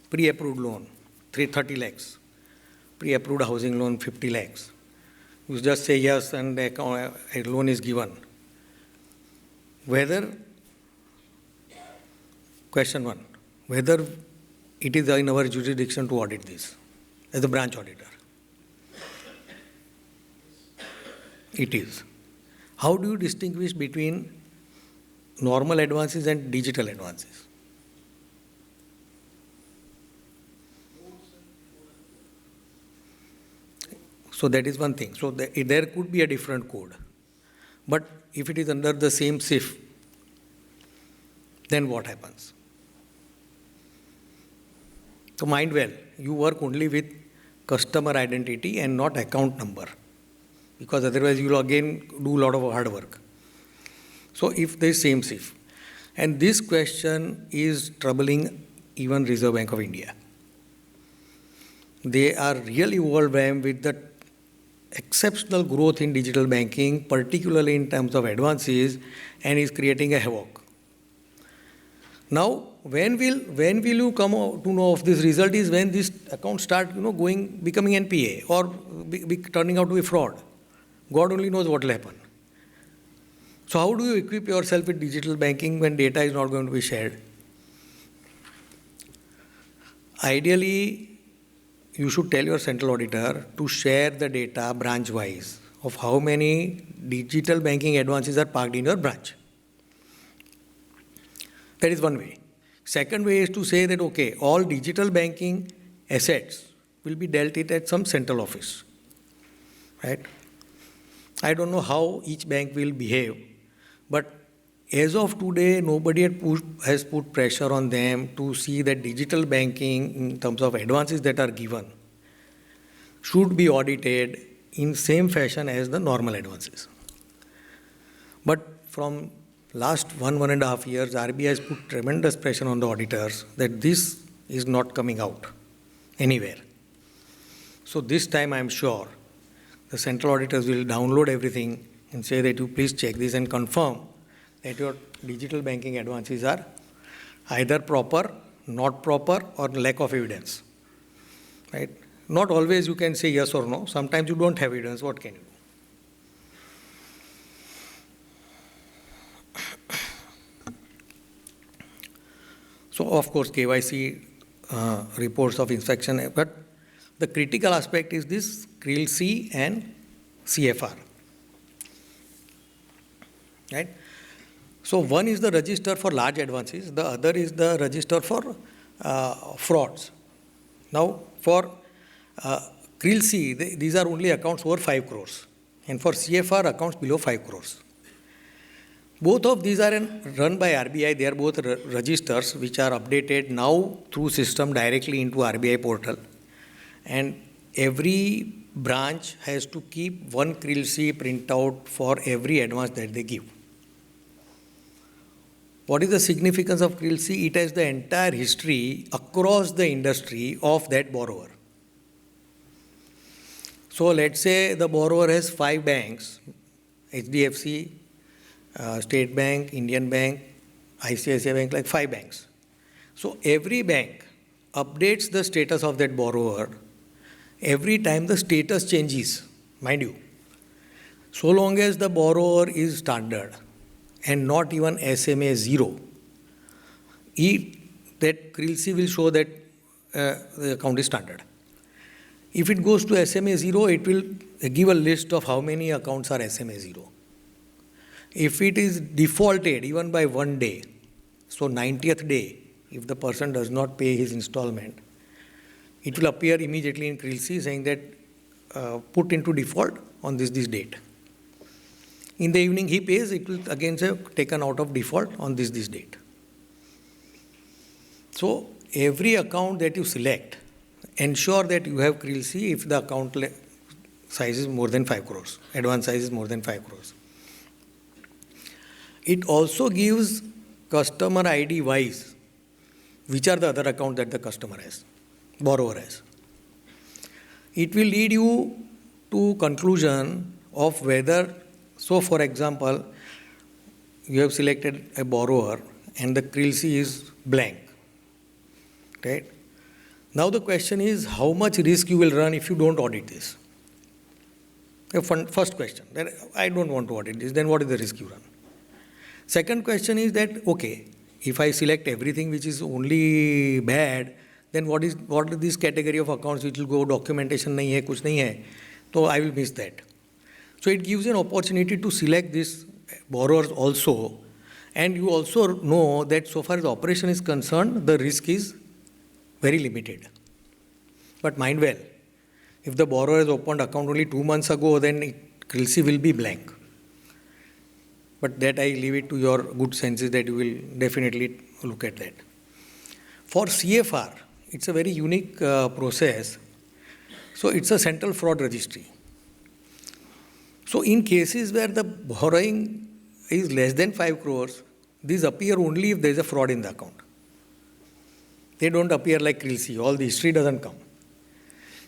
Pre-approved loan, 30 lakhs. Pre-approved housing loan, 50 lakhs. You just say yes and a loan is given. Question one, whether it is in our jurisdiction to audit this as a branch auditor. It is. How do you distinguish between normal advances and digital advances? So that is one thing. So there could be a different code. But if it is under the same SIF, then what happens? So mind well, you work only with customer identity and not account number, because otherwise you will again do a lot of hard work. So if there is same SIF, and this question is troubling even Reserve Bank of India. They are really overwhelmed with the exceptional growth in digital banking, particularly in terms of advances, and is creating a havoc. Now, when will you come to know of this result is when this account start becoming NPA or turning out to be fraud. God only knows what will happen. So how do you equip yourself with digital banking when data is not going to be shared? Ideally, you should tell your central auditor to share the data branch-wise of how many digital banking advances are parked in your branch. That is one way. Second way is to say that, okay, all digital banking assets will be dealt with at some central office, right? I don't know how each bank will behave, but as of today, nobody has put pressure on them to see that digital banking in terms of advances that are given should be audited in same fashion as the normal advances. But from last 1.5 years, RBI has put tremendous pressure on the auditors that this is not coming out anywhere. So this time I am sure the central auditors will download everything and say that you please check this and confirm that your digital banking advances are either proper, not proper, or lack of evidence, right? Not always you can say yes or no. Sometimes you don't have evidence. What can you do? So, of course, KYC reports of inspection, but the critical aspect is this CRIL-C and CFR, right? So, one is the register for large advances, the other is the register for frauds. Now, for CRIL-C, these are only accounts over 5 crores, and for CFR, accounts below 5 crores. Both of these are run by RBI. They are both registers which are updated now through system directly into RBI portal. And every branch has to keep one CRIL-C printout for every advance that they give. What is the significance of CRIL-C? It has the entire history across the industry of that borrower. So let's say the borrower has 5 banks, HDFC, State Bank, Indian Bank, ICAI Bank, like 5 banks. So every bank updates the status of that borrower every time the status changes, mind you. So long as the borrower is standard and not even SMA 0, that CRILC will show that the account is standard. If it goes to SMA 0, it will give a list of how many accounts are SMA 0. If it is defaulted even by 1 day, so 90th day, if the person does not pay his installment, it will appear immediately in CRILC saying that put into default on this date. In the evening he pays, it will again say taken out of default on this date. So every account that you select, ensure that you have CRILC if the account size is more than 5 crores, advance size is more than 5 crores. It also gives customer ID wise, which are the other accounts that the customer has, borrower has. It will lead you to conclusion of whether, so for example, you have selected a borrower and the CRILC is blank, right? Now the question is how much risk you will run if you don't audit this. First question, that I don't want to audit this, then what is the risk you run? Second question is that, okay, if I select everything which is only bad, then what is this category of accounts which will go documentation nahi hai, kuch nahi hai, so I will miss that. So it gives you an opportunity to select these borrowers also, and you also know that so far as operation is concerned, the risk is very limited. But mind well, if the borrower has opened account only 2 months ago, then CRILC will be blank. But that I leave it to your good senses that you will definitely look at that. For CFR, it's a very unique process. So it's a central fraud registry. So in cases where the borrowing is less than 5 crores, these appear only if there is a fraud in the account. They don't appear like CRILC, all the history doesn't come.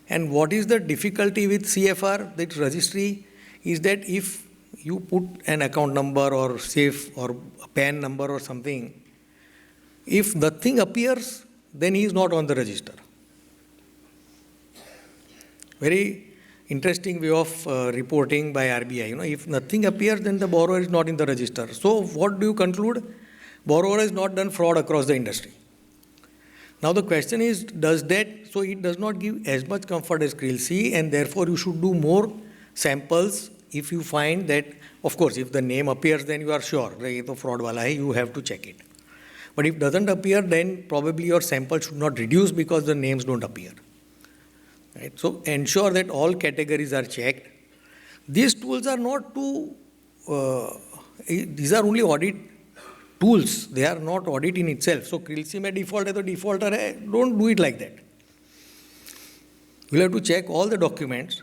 And what is the difficulty with CFR, that registry, is that if you put an account number or SAFE or a PAN number or something, if nothing appears, then he is not on the register. Very interesting way of reporting by RBI. If nothing appears, then the borrower is not in the register. So what do you conclude? Borrower has not done fraud across the industry. Now the question is, does that, so it does not give as much comfort as CRILC, and therefore you should do more samples if you find that, of course, if the name appears, then you are sure, right, the fraud wala hai, you have to check it. But if it doesn't appear, then probably your sample should not reduce because the names don't appear. Right? So ensure that all categories are checked. These tools are not these are only audit tools. They are not audit in itself. So CRILC mein default hai to defaulter hai. Don't do it like that. You have to check all the documents.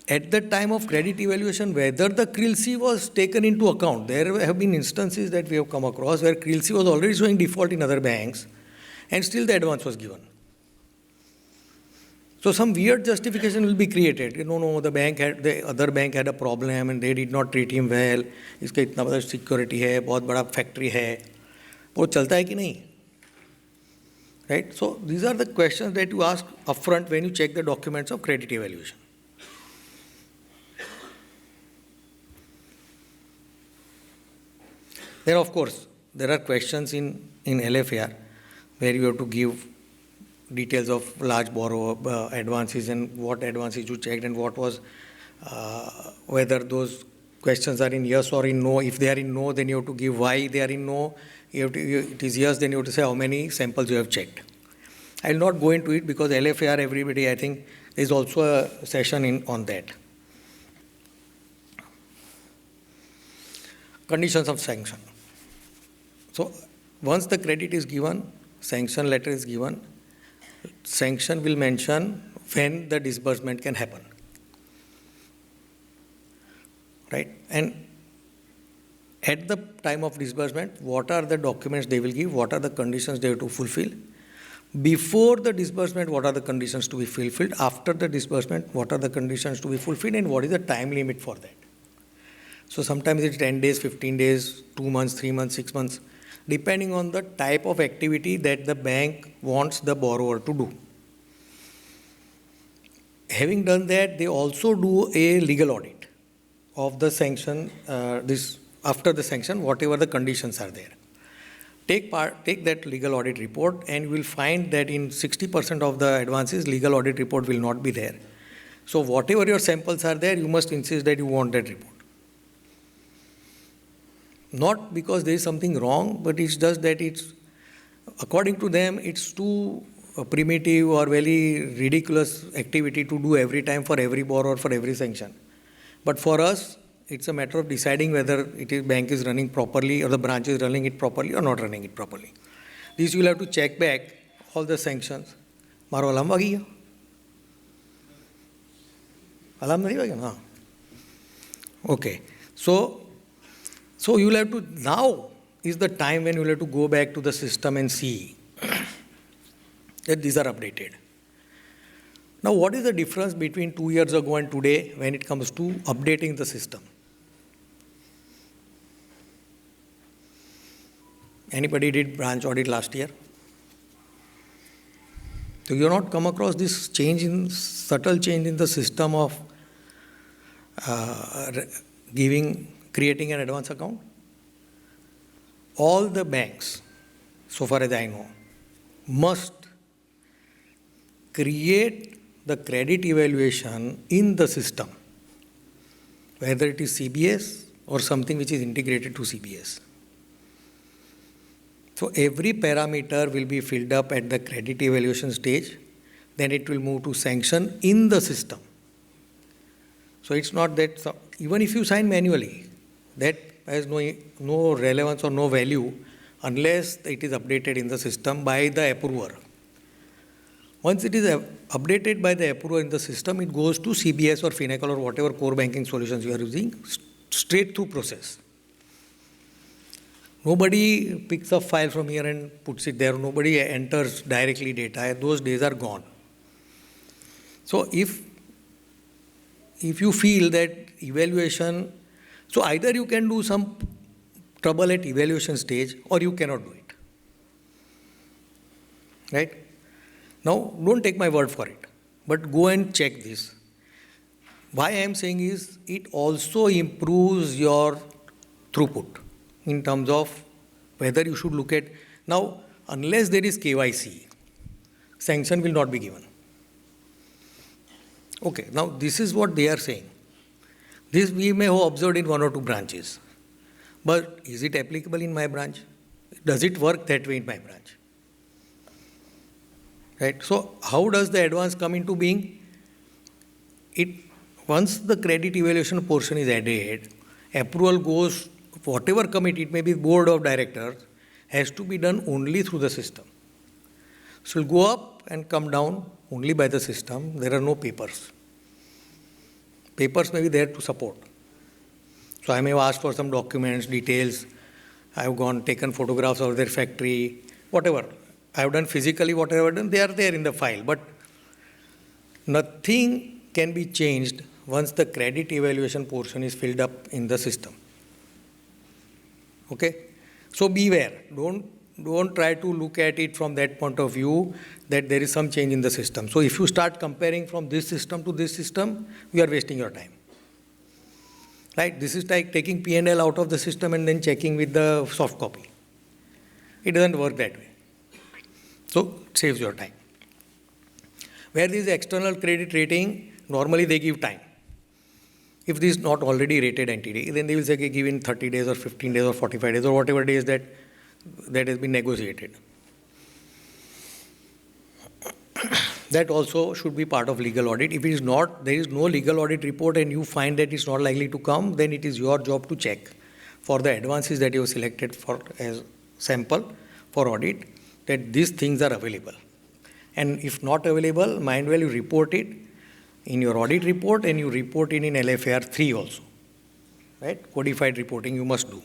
At the time of credit evaluation, whether the CRILC was taken into account. There have been instances that we have come across where CRILC was already showing default in other banks and still the advance was given. So some weird justification will be created. No, the other bank had a problem and they did not treat him well. इसका इतना बड़ा security है, बहुत बड़ा factory है. वो चलता है कि नहीं? Right? So these are the questions that you ask upfront when you check the documents of credit evaluation. Then of course, there are questions in LFAR where you have to give details of large borrower advances and what advances you checked and what was, whether those questions are in yes or in no. If they are in no, then you have to give why they are in no. It is yes, then you have to say how many samples you have checked. I will not go into it because LFAR, everybody, I think there is also a session on that. Conditions of sanction. So once the credit is given, sanction letter is given, sanction will mention when the disbursement can happen. Right? And at the time of disbursement, what are the documents they will give, what are the conditions they have to fulfill. Before the disbursement, what are the conditions to be fulfilled. After the disbursement, what are the conditions to be fulfilled and what is the time limit for that. So sometimes it's 10 days, 15 days, 2 months, 3 months, 6 months, depending on the type of activity that the bank wants the borrower to do. Having done that, they also do a legal audit of the sanction, after the sanction, whatever the conditions are there. Take that legal audit report, and you will find that in 60% of the advances, legal audit report will not be there. So whatever your samples are there, you must insist that you want that report. Not because there is something wrong, but it's just that it's, according to them, it's too primitive or very ridiculous activity to do every time for every borrower, for every sanction. But for us, it's a matter of deciding whether bank is running properly or the branch is running it properly or not running it properly. This you will have to check back all the sanctions. Maro alarm wagi gaya? Alarm nahi wagi na? Okay. So you will have to, now is the time when you will have to go back to the system and see that these are updated. Now, what is the difference between 2 years ago and today when it comes to updating the system? Anybody did branch audit last year? So you have not come across this subtle change in the system of creating an advance account? All the banks, so far as I know, must create the credit evaluation in the system, whether it is CBS or something which is integrated to CBS. So every parameter will be filled up at the credit evaluation stage, then it will move to sanction in the system. So it's not that, even if you sign manually, that has no relevance or no value unless it is updated in the system by the approver. Once it is updated by the approver in the system, it goes to CBS or Finacle or whatever core banking solutions you are using, straight through process. Nobody picks up file from here and puts it there. Nobody enters directly data. Those days are gone. So if you feel that evaluation, so either you can do some trouble at evaluation stage or you cannot do it. Right? Now, don't take my word for it, but go and check this. Why I am saying is, it also improves your throughput in terms of whether you should look at, now, unless there is KYC, sanction will not be given. Okay, now this is what they are saying. This we may have observed in 1 or 2 branches. But is it applicable in my branch? Does it work that way in my branch? Right? So how does the advance come into being? Once the credit evaluation portion is added, approval goes, whatever committee, it may be board of directors, has to be done only through the system. So it will go up and come down only by the system. There are no papers. Papers may be there to support. So I may have asked for some documents, details. I have taken photographs of their factory, whatever. I have done physically whatever done, they are there in the file. But nothing can be changed once the credit evaluation portion is filled up in the system. Okay? So beware. Don't try to look at it from that point of view that there is some change in the system. So if you start comparing from this system to this system, you are wasting your time. Right? This is like taking P&L out of the system and then checking with the soft copy. It doesn't work that way. So it saves your time. Where there is external credit rating, normally they give time. If this is not already rated entity, then they will say give in 30 days or 15 days or 45 days or whatever days that has been negotiated. That also should be part of legal audit. If it is not, there is no legal audit report and you find that it's not likely to come, then it is your job to check for the advances that you have selected for as sample for audit, that these things are available. And if not available, mind well, you report it in your audit report and you report it in LFAR 3 also. Right? Codified reporting you must do.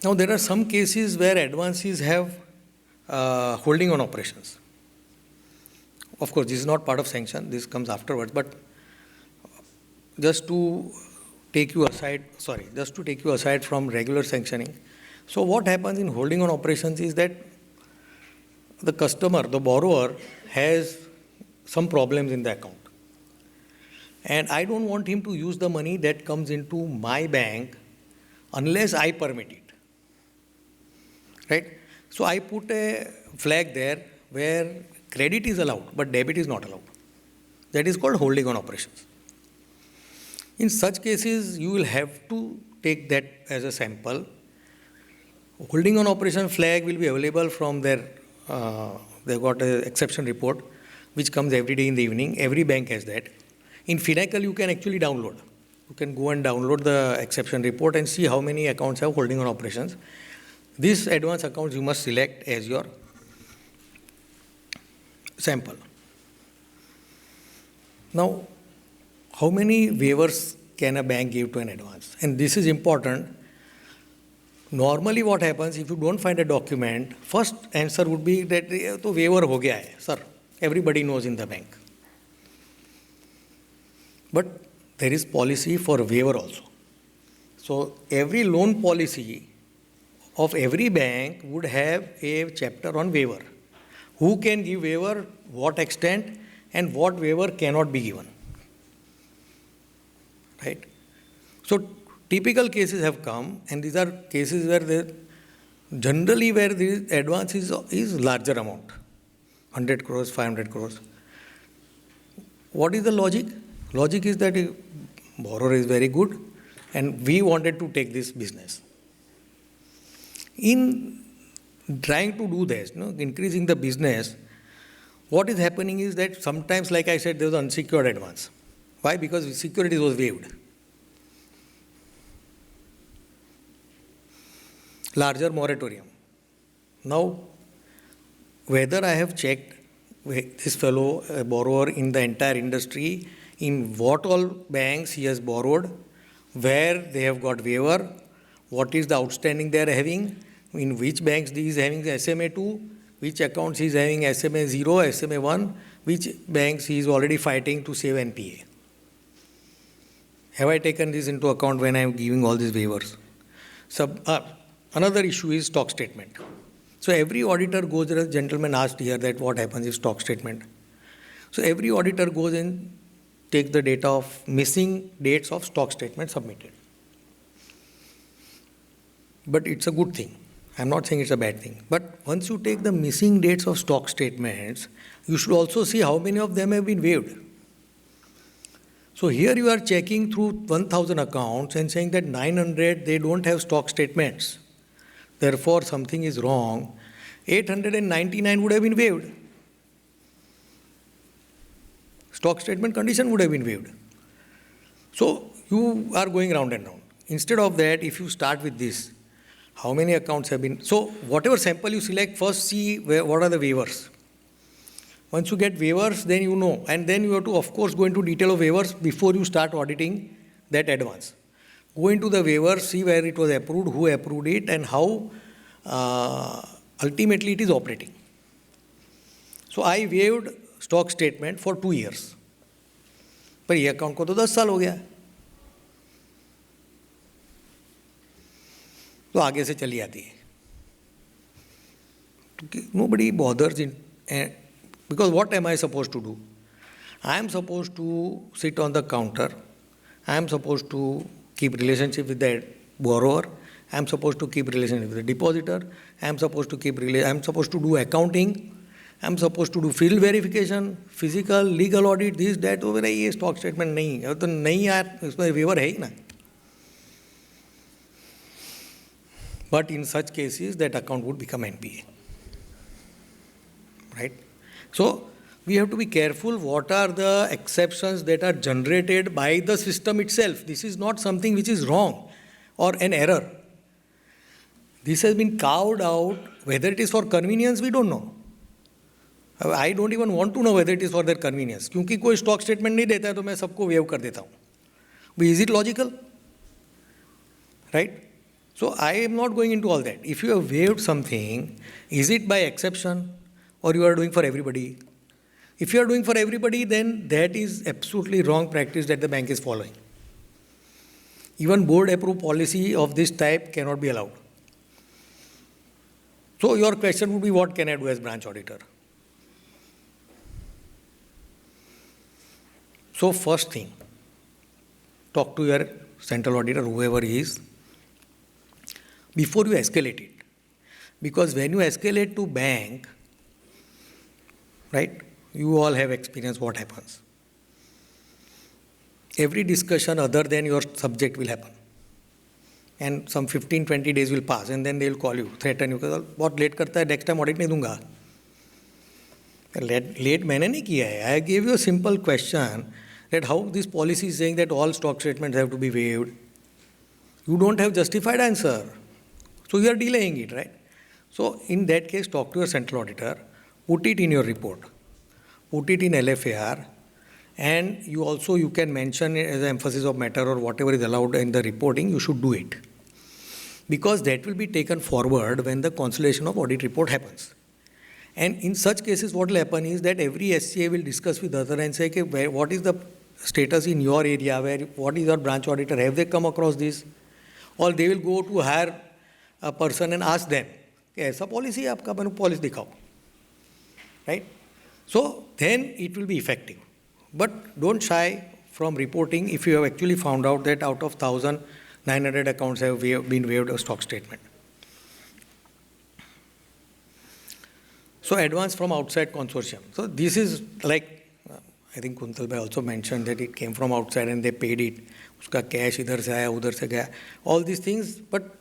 Now, there are some cases where advances have holding on operations. Of course, this is not part of sanction, this comes afterwards, but just to take you aside from regular sanctioning. So what happens in holding on operations is that the customer, the borrower, has some problems in the account. And I don't want him to use the money that comes into my bank unless I permit it. Right? So I put a flag there where credit is allowed, but debit is not allowed. That is called holding on operations. In such cases, you will have to take that as a sample. Holding on operation flag will be available from their, they've got an exception report which comes every day in the evening. Every bank has that. In Finacle, you can actually download. You can go and download the exception report and see how many accounts have holding on operations. These advance accounts you must select as your sample. Now, how many waivers can a bank give to an advance? And this is important. Normally what happens, if you don't find a document, first answer would be that to waiver ho gaya hai, sir. Everybody knows in the bank. But there is policy for waiver also. So every loan policy of every bank would have a chapter on waiver. Who can give waiver, what extent, and what waiver cannot be given. Right? So typical cases have come, and these are cases where generally where the advance is larger amount, 100 crores, 500 crores. What is the logic? Logic is that a borrower is very good, and we wanted to take this business. In trying to do this, increasing the business, what is happening is that sometimes, like I said, there was unsecured advance. Why? Because security was waived. Larger moratorium. Now, whether I have checked this fellow, a borrower in the entire industry, in what all banks he has borrowed, where they have got waiver, what is the outstanding they are having, in which banks he is having SMA2, which accounts he is having SMA0, SMA1, which banks he is already fighting to save NPA. Have I taken this into account when I am giving all these waivers? Another issue is stock statement. So every auditor goes there, as gentleman asked here that what happens if stock statement. So every auditor goes and takes the data of missing dates of stock statement submitted. But it's a good thing. I'm not saying it's a bad thing. But once you take the missing dates of stock statements, you should also see how many of them have been waived. So here you are checking through 1,000 accounts and saying that 900, they don't have stock statements. Therefore, something is wrong. 899 would have been waived. Stock statement condition would have been waived. So you are going round and round. Instead of that, if you start with this, how many accounts have been... So whatever sample you select, first see what are the waivers. Once you get waivers, then you know. And then you have to, of course, go into detail of waivers before you start auditing that advance. Go into the waivers, see where it was approved, who approved it, and how ultimately it is operating. So I waived stock statement for 2 years. पर ये account को तो 10 साल हो गया, तो आगे से चली आती है. Nobody bothers in, because what am I supposed to do? I am supposed to sit on the counter. I am supposed to keep relationship with the borrower. I am supposed to keep relationship with the depositor. I am supposed to do accounting. I am supposed to do field verification, physical, legal audit, this, that. तो मेरा ये stock statement नहीं है, तो नहीं यार, इसमें waiver है ही ना. But in such cases, that account would become NPA. Right? So we have to be careful what are the exceptions that are generated by the system itself. This is not something which is wrong or an error. This has been carved out. Whether it is for convenience, we don't know. I don't even want to know whether it is for their convenience. क्योंकि कोई stock statement नहीं देता है तो मैं सबको waive कर देता हूँ. But is it logical? Right? So I am not going into all that. If you have waived something, is it by exception or you are doing for everybody? If you are doing for everybody, then that is absolutely wrong practice that the bank is following. Even board approved policy of this type cannot be allowed. So your question would be, what can I do as branch auditor? So first thing, talk to your central auditor, whoever he is, before you escalate it. Because when you escalate to bank, right, you all have experienced what happens. Every discussion other than your subject will happen. And some 15-20 days will pass, and then they will call you, threaten you, बहुत late करता है, next time audit नहीं दूंगा. Late मैंने नहीं किया है. I gave you a simple question that how this policy is saying that all stock statements have to be waived. You don't have justified answer. So you are delaying it, right? So in that case, talk to your central auditor, put it in your report, put it in LFAR, and you can mention it as an emphasis of matter or whatever is allowed in the reporting, you should do it. Because that will be taken forward when the consolidation of audit report happens. And in such cases, what will happen is that every SCA will discuss with other and say, okay, what is the status in your area, what is your branch auditor, have they come across this? Or they will go to hire a person and ask them, ऐसा policy है आपका, मैंने policy दिखाओ, right? So then it will be effective. But don't shy from reporting if you have actually found out that out of 1,900 accounts have been waived a stock statement. So advance from outside consortium. So this is like, I think Kuntal Bhai also mentioned that it came from outside and they paid it. Uska cash idhar se aaya, udhar se gaya. All these things, but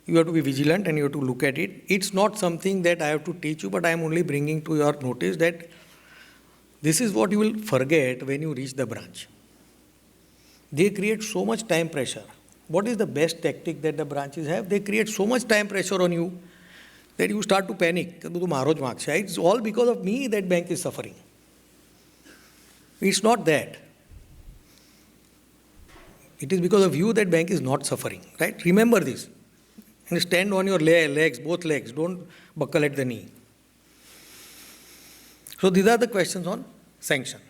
you have to be vigilant and you have to look at it. It's not something that I have to teach you, but I am only bringing to your notice that this is what you will forget when you reach the branch. They create so much time pressure. What is the best tactic that the branches have? They create so much time pressure on you that you start to panic. It's all because of me that bank is suffering. It's not that. It is because of you that bank is not suffering, right? Remember this. And stand on your legs, both legs. Don't buckle at the knee. So these are the questions on sanction.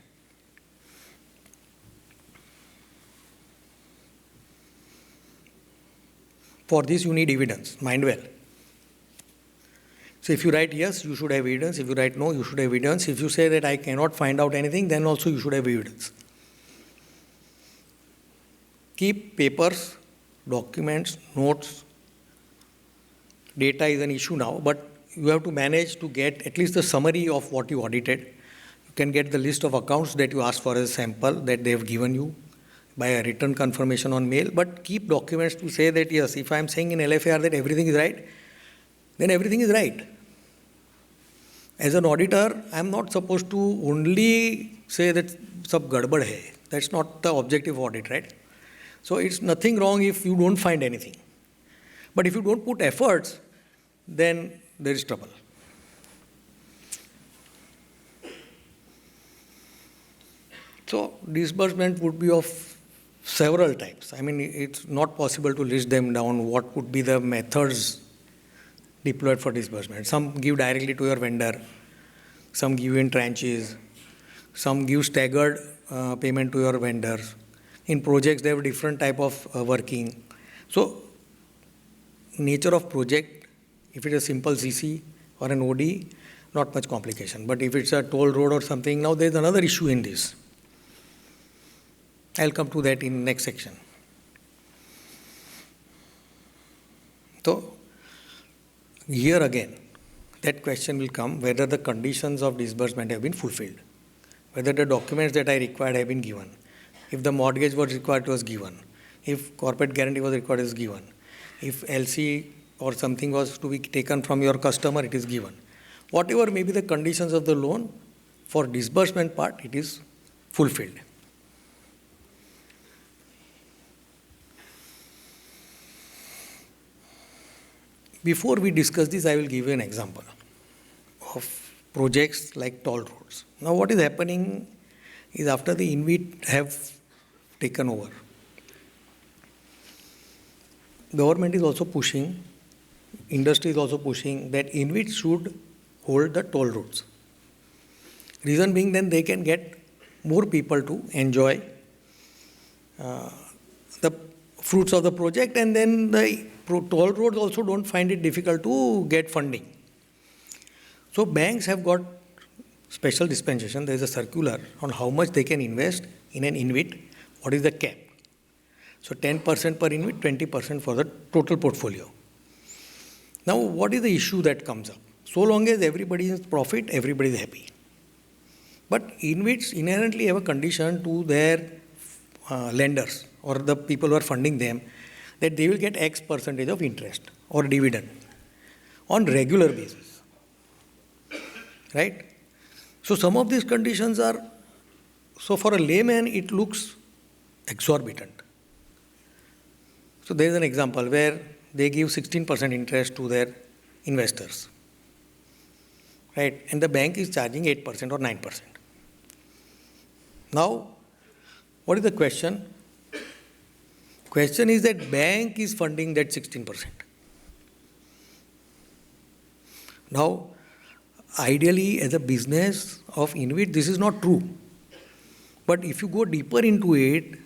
For this you need evidence, mind well. So if you write yes, you should have evidence. If you write no, you should have evidence. If you say that I cannot find out anything, then also you should have evidence. Keep papers, documents, notes. Data is an issue now, but you have to manage to get at least the summary of what you audited. You can get the list of accounts that you asked for as a sample that they have given you by a written confirmation on mail, but keep documents to say that yes, if I am saying in LFAR that everything is right, then everything is right. As an auditor, I am not supposed to only say that sab gadbad hai. That's not the objective audit, right? So it's nothing wrong if you don't find anything. But if you don't put efforts, then there is trouble. So disbursement would be of several types. I mean, it's not possible to list them down. What would be the methods deployed for disbursement? Some give directly to your vendor. Some give in tranches. Some give staggered payment to your vendors. In projects, they have different type of working. So nature of project, if it is a simple CC or an OD, not much complication. But if it's a toll road or something, now there's another issue in this. I'll come to that in next section. So here again, that question will come whether the conditions of disbursement have been fulfilled, whether the documents that I required have been given, if the mortgage was required was given, if corporate guarantee was required is given, if LC or something was to be taken from your customer, it is given. Whatever may be the conditions of the loan, for disbursement part, it is fulfilled. Before we discuss this, I will give you an example of projects like toll roads. Now what is happening is after the InvIT have taken over, government is also pushing, industry is also pushing that InvIT should hold the toll roads. Reason being then they can get more people to enjoy the fruits of the project, and then the toll roads also don't find it difficult to get funding. So banks have got special dispensation. There is a circular on how much they can invest in an InvIT, what is the cap. So 10% per InvIT, 20% for the total portfolio. Now, what is the issue that comes up? So long as everybody is profit, everybody is happy. But InvITs inherently have a condition to their lenders or the people who are funding them that they will get X percentage of interest or dividend on regular basis. Right? So some of these conditions are, so for a layman it looks exorbitant. So there is an example where they give 16% interest to their investors. Right? And the bank is charging 8% or 9%. Now, what is the question? Question is that bank is funding that 16%. Now, ideally, as a business of InvIT, this is not true. But if you go deeper into it,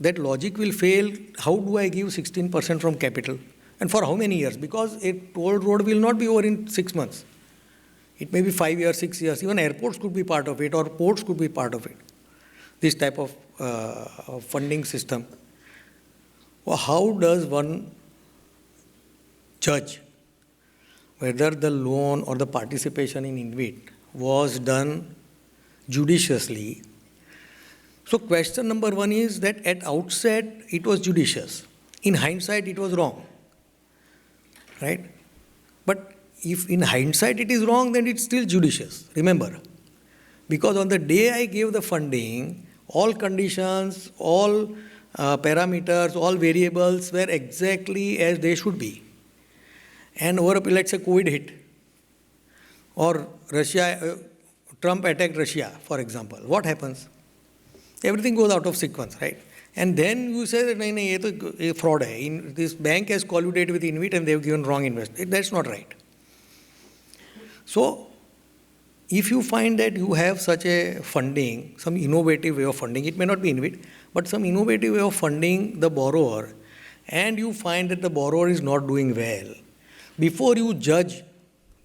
that logic will fail. How do I give 16% from capital? And for how many years? Because a toll road will not be over in 6 months. It may be 5 years, 6 years. Even airports could be part of it or ports could be part of it. This type of funding system. Well, how does one judge whether the loan or the participation in InvIT was done judiciously? So question number one is that at outset it was judicious. In hindsight it was wrong. Right? But if in hindsight it is wrong, then it's still judicious. Remember. Because on the day I gave the funding, all conditions, all parameters, all variables were exactly as they should be. And over, let's say, COVID hit, or Trump attacked Russia, for example. What happens? Everything goes out of sequence, right? And then you say that ये तो fraud है. This bank has colluded with InvIT and they have given wrong investment. That's not right. So, if you find that you have such a funding, some innovative way of funding, it may not be InvIT, but some innovative way of funding the borrower, and you find that the borrower is not doing well, before you judge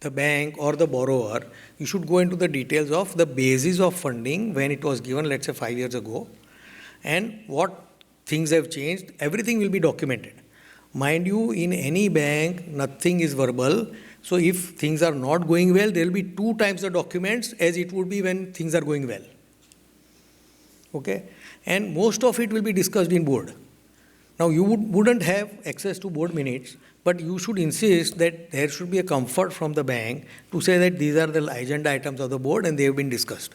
the bank or the borrower, you should go into the details of the basis of funding when it was given, let's say 5 years ago, and what things have changed. Everything will be documented. Mind you, in any bank, nothing is verbal. So if things are not going well, there will be 2 times the documents as it would be when things are going well. Okay? And most of it will be discussed in board. Now you wouldn't have access to board minutes, but you should insist that there should be a comfort from the bank to say that these are the agenda items of the board and they have been discussed.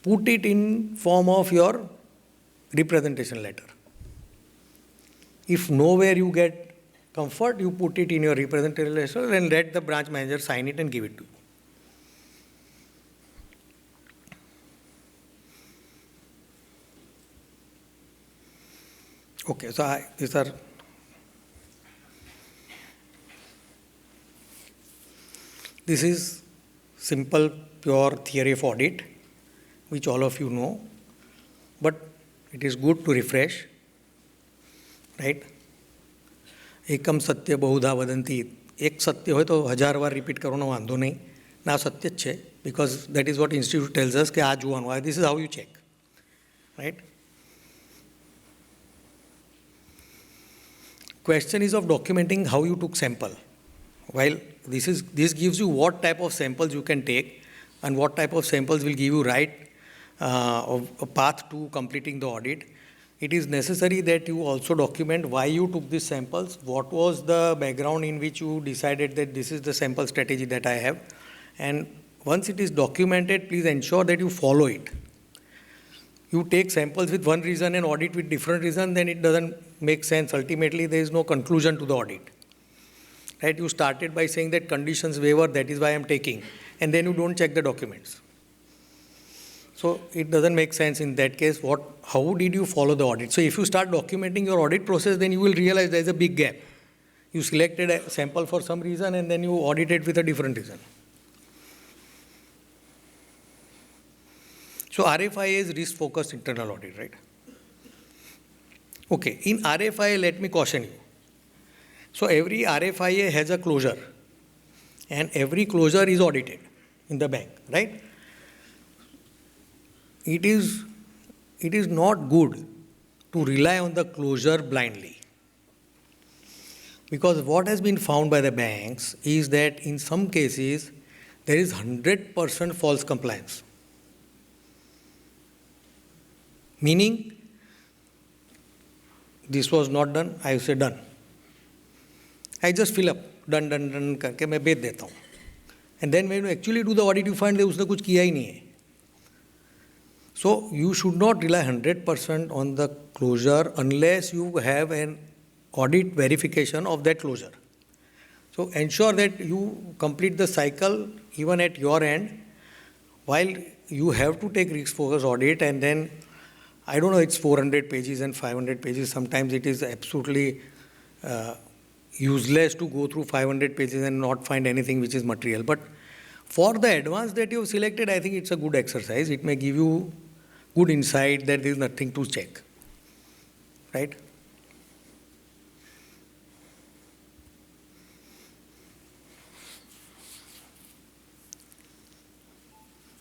Put it in form of your representation letter. If nowhere you get comfort, you put it in your representation letter and let the branch manager sign it and give it to you. Okay, so this is simple, pure theory of audit, which all of you know, but it is good to refresh, right? एकम सत्य बहुधा वदंती. एक सत्य हो तो 1000 बार repeat करो ना वांधो नहीं ना सत्य જ છે because that is what institute tells us કે આ જોવાનું આ this is how you check, right? Question is of documenting how you took sample. While this gives you what type of samples you can take and what type of samples will give you right a path to completing the audit. It is necessary that you also document why you took these samples, what was the background in which you decided that this is the sample strategy that I have. And once it is documented, please ensure that you follow it. You take samples with one reason and audit with different reason, then it doesn't make sense. Ultimately, there is no conclusion to the audit. Right? You started by saying that conditions waiver, that is why I am taking, and then you don't check the documents. So it doesn't make sense in that case. How did you follow the audit? So if you start documenting your audit process, then you will realize there is a big gap. You selected a sample for some reason and then you audited with a different reason. So RFI is risk-focused internal audit, right? Okay, in RFI, let me caution you. So every RFIA has a closure and every closure is audited in the bank, right? It is it is not good to rely on the closure blindly. Because what has been found by the banks is that in some cases, there is 100% false compliance. Meaning, this was not done, I say done. I just fill up, done करके मैं भेज देता हूँ. And then when you actually do the audit, you find that उसने कुछ किया ही नहीं है. So you should not rely 100% on the closure unless you have an audit verification of that closure. So ensure that you complete the cycle even at your end, while you have to take risk focus audit, and then I don't know, it's 400 pages and 500 pages. Sometimes it is absolutely useless to go through 500 pages and not find anything which is material. But for the advance that you have selected, I think it's a good exercise. It may give you good insight that there is nothing to check. Right?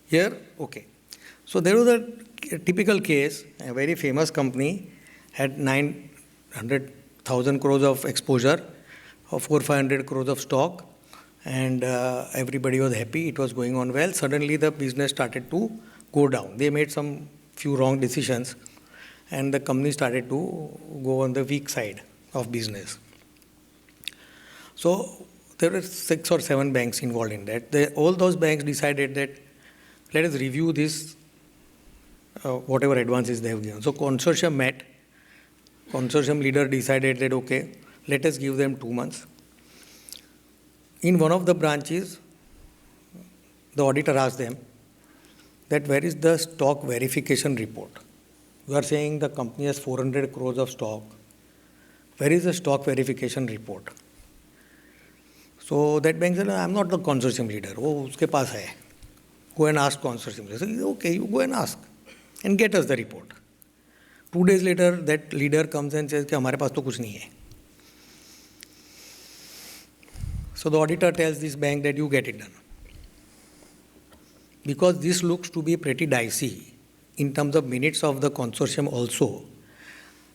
Here, okay. So there was a typical case, a very famous company had 900,000 crores of exposure, or 400-500 crores of stock, and everybody was happy, it was going on well. Suddenly the business started to go down. They made some few wrong decisions, and the company started to go on the weak side of business. So there were 6 or 7 banks involved in that. All those banks decided that let us review this, whatever advances they have given. So consortium met. Consortium leader decided that, okay, let us give them 2 months. In one of the branches, the auditor asked them that where is the stock verification report? You are saying the company has 400 crores of stock. Where is the stock verification report? So that bank said, I am not the consortium leader. Oh, uske paas hai. Go and ask consortium leader. So, okay, you go and ask and get us the report. 2 days later, that leader comes and says, हमारे पास तो कुछ नहीं है. So the auditor tells this bank that you get it done. Because this looks to be pretty dicey in terms of minutes of the consortium also.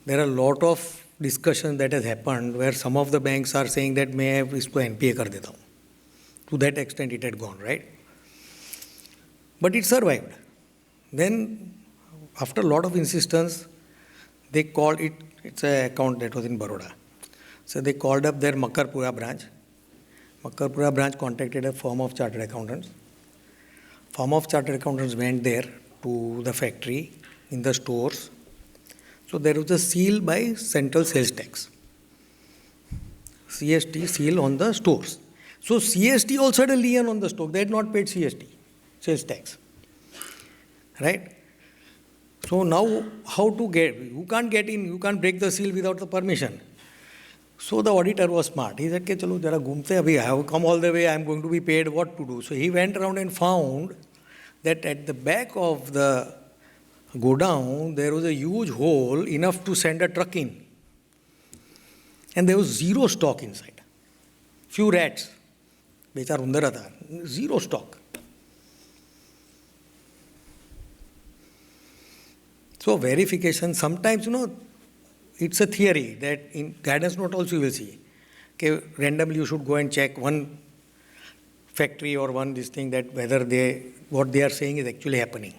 There are a lot of discussions that has happened where some of the banks are saying that मैं इसको NPA कर देता हूँ. To that extent it had gone, right? But it survived. Then, after a lot of insistence, they called it, it's an account that was in Baroda. So they called up their Makkarpura branch. Makkarpura branch contacted a firm of chartered accountants. Firm of chartered accountants went there to the factory, in the stores. So there was a seal by Central Sales Tax. CST seal on the stores. So CST also had a lien on the stock. They had not paid CST, sales tax. Right? So now, how to get? You can't get in, you can't break the seal without the permission. So the auditor was smart. He said, chalo, jara ghumte abhi, I have come all the way, I am going to be paid, what to do? So he went around and found that at the back of the godown, there was a huge hole enough to send a truck in. And there was zero stock inside. Few rats. Bechar undar tha. Zero stock. So verification, sometimes, it's a theory that in guidance note also you will see. Okay, randomly you should go and check one factory or one this thing that whether what they are saying is actually happening.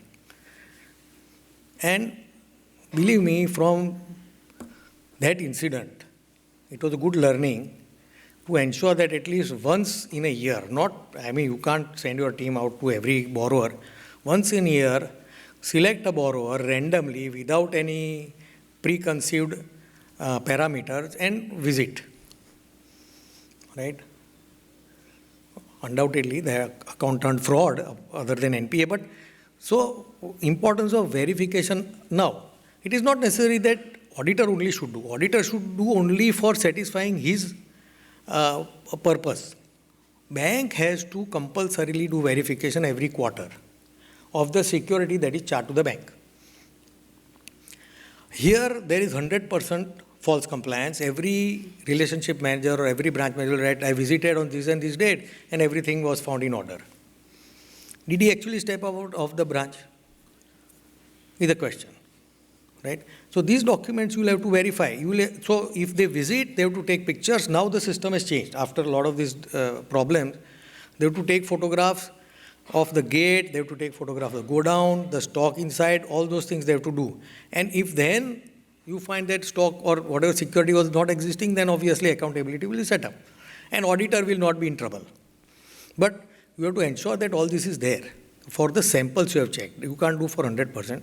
And believe me, from that incident, it was a good learning to ensure that at least once in a year, you can't send your team out to every borrower. Once in a year, select a borrower randomly without any preconceived parameters and visit. Right? Undoubtedly, the account turned fraud other than NPA, but so importance of verification now. It is not necessary that auditor only should do. Auditor should do only for satisfying his purpose. Bank has to compulsorily do verification every quarter of the security that is charged to the bank. Here, there is 100% false compliance. Every relationship manager or every branch manager will write, I visited on this and this date, and everything was found in order. Did he actually step out of the branch? Is the question. right? So these documents you will have to verify. So if they visit, they have to take pictures. Now the system has changed. After a lot of these problems, they have to take photographs of the gate, they have to take photographs of the go down, the stock inside, all those things they have to do. And if then you find that stock or whatever security was not existing, then obviously accountability will be set up. And auditor will not be in trouble. But you have to ensure that all this is there. For the samples you have checked, you can't do for 100%.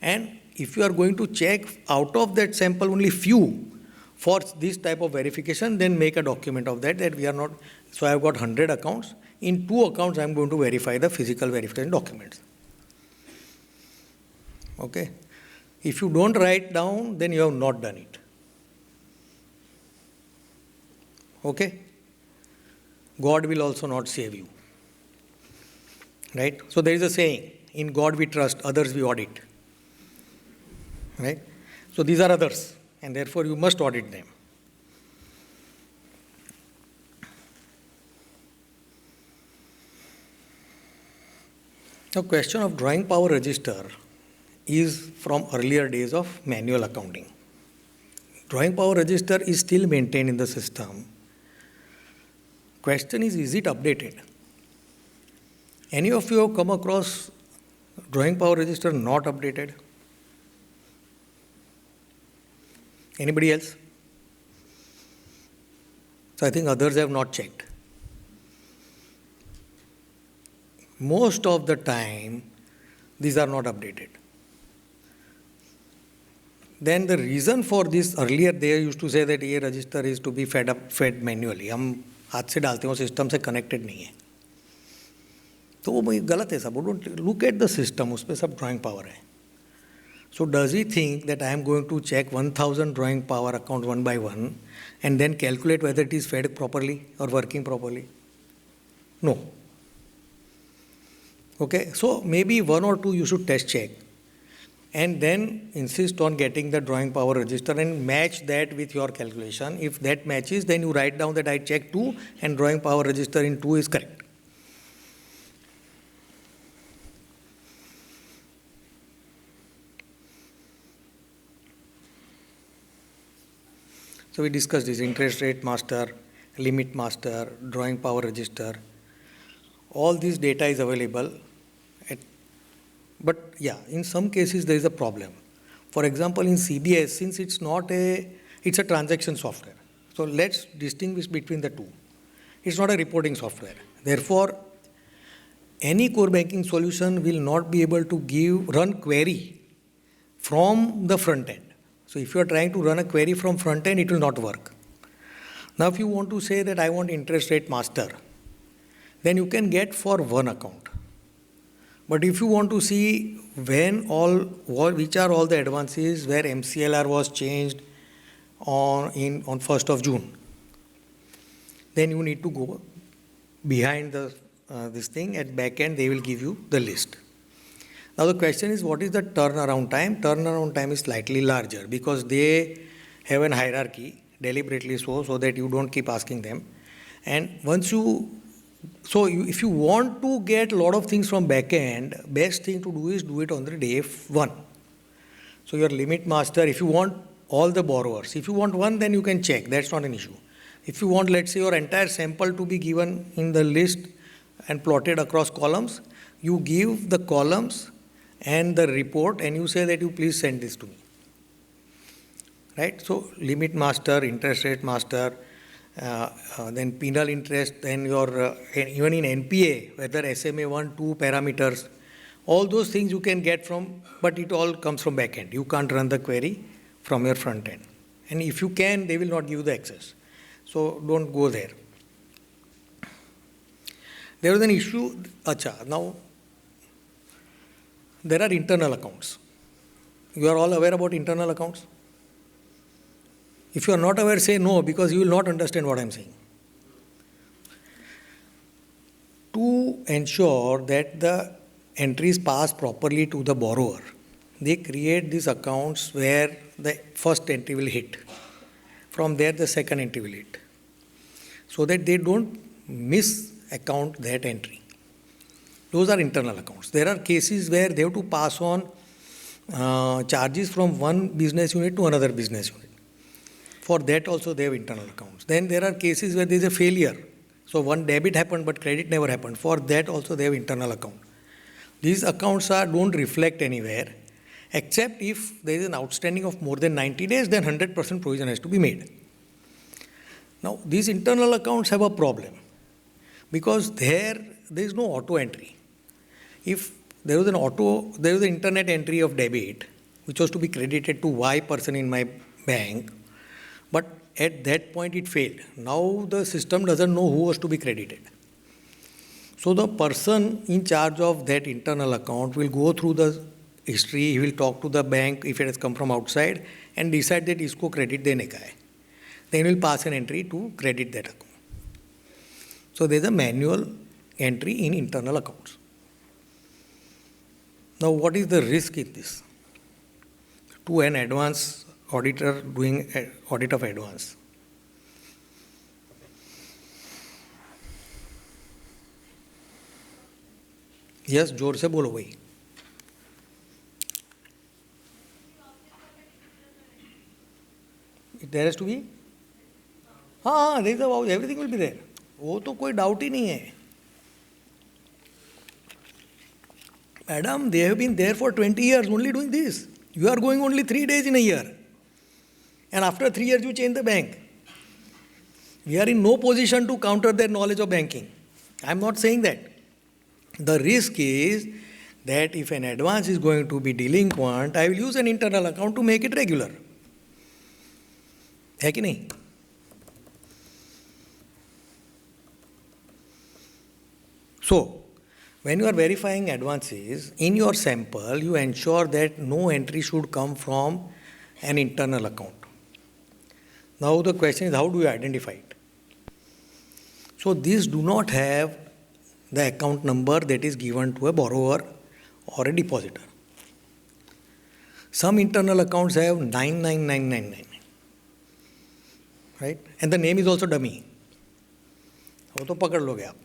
And if you are going to check out of that sample only few for this type of verification, then make a document of that we are not. So I have got 100 accounts. In 2 accounts, I am going to verify the physical verification documents. Okay. If you don't write down, then you have not done it. Okay. God will also not save you. Right? So there is a saying, in God we trust, others we audit. Right? So these are others, and therefore you must audit them. The question of drawing power register is from earlier days of manual accounting. Drawing power register is still maintained in the system. Question is it updated? Any of you have come across drawing power register not updated? Anybody else? So I think others have not checked. Most of the time, these are not updated. Then the reason for this, earlier they used to say that ये register is to be fed manually. हम हाथ से डालते हैं, system से connected नहीं है. तो वो गलत है सब. Don't look at the system, उस पर सब drawing power है. So does he think that I am going to check 1000 drawing power account one by one and then calculate whether it is fed properly or working properly? No. Okay, so maybe 1 or 2 you should test check and then insist on getting the drawing power register and match that with your calculation. If that matches, then you write down that I checked 2 and drawing power register in 2 is correct. So we discussed this interest rate master, limit master, drawing power register. All this data is available. But yeah, in some cases there is a problem. For example, in CBS, since it's a transaction software. So let's distinguish between the two. It's not a reporting software. Therefore, any core banking solution will not be able to run query from the front end. So if you are trying to run a query from front end, it will not work. Now, if you want to say that I want interest rate master, then you can get for one account. But if you want to see which are all the advances where MCLR was changed on 1st of June, then you need to go behind this thing. At back end, they will give you the list. Now the question is, what is the turnaround time? Turnaround time is slightly larger because they have an hierarchy, deliberately so that you don't keep asking them. And if you want to get a lot of things from back end, best thing to do is do it on the day 1. So your limit master, if you want all the borrowers, if you want one, then you can check. That's not an issue. If you want, let's say, your entire sample to be given in the list and plotted across columns, you give the columns and the report and you say that you please send this to me. Right? So limit master, interest rate master, then penal interest, then your even in NPA, whether SMA 1, 2 parameters, all those things you can get from, but it all comes from back end. You can't run the query from your front end. And if you can, they will not give you the access. So don't go there. There was an issue. Now there are internal accounts. You are all aware about internal accounts? If you are not aware, say no, because you will not understand what I am saying. To ensure that the entries pass properly to the borrower, they create these accounts where the first entry will hit. From there, the second entry will hit. So that they don't misaccount that entry. Those are internal accounts. There are cases where they have to pass on charges from one business unit to another business unit. For that also they have internal accounts. Then there are cases where there is a failure. So one debit happened but credit never happened. For that also they have internal account. These accounts don't reflect anywhere, except if there is an outstanding of more than 90 days, then 100% provision has to be made. Now, these internal accounts have a problem because there is no auto entry. If there was an internet entry of debit which was to be credited to Y person in my bank, but at that point it failed. Now the system doesn't know who was to be credited. So the person in charge of that internal account will go through the history, he will talk to the bank if it has come from outside and decide that isko credit dene ka hai. Then he will pass an entry to credit that account. So there is a manual entry in internal accounts. Now what is the risk in this? To an advance auditor doing audit of advance. Yes जोर से बोलो भाई. There has to be? हाँ, there is a everything will be there. वो तो कोई doubt ही नहीं है. Madam, they have been there for 20 years only doing this. You are going only 3 days in a year. And after 3 years you change the bank. We are in no position to counter their knowledge of banking. I am not saying that. The risk is that if an advance is going to be delinquent, I will use an internal account to make it regular. है कि नहीं? So, when you are verifying advances, in your sample, you ensure that no entry should come from an internal account. Now the question is, how do you identify it? So these do not have the account number that is given to a borrower or a depositor. Some internal accounts have 99999, right? And the name is also dummy. वो तो पकड़ लोगे आप.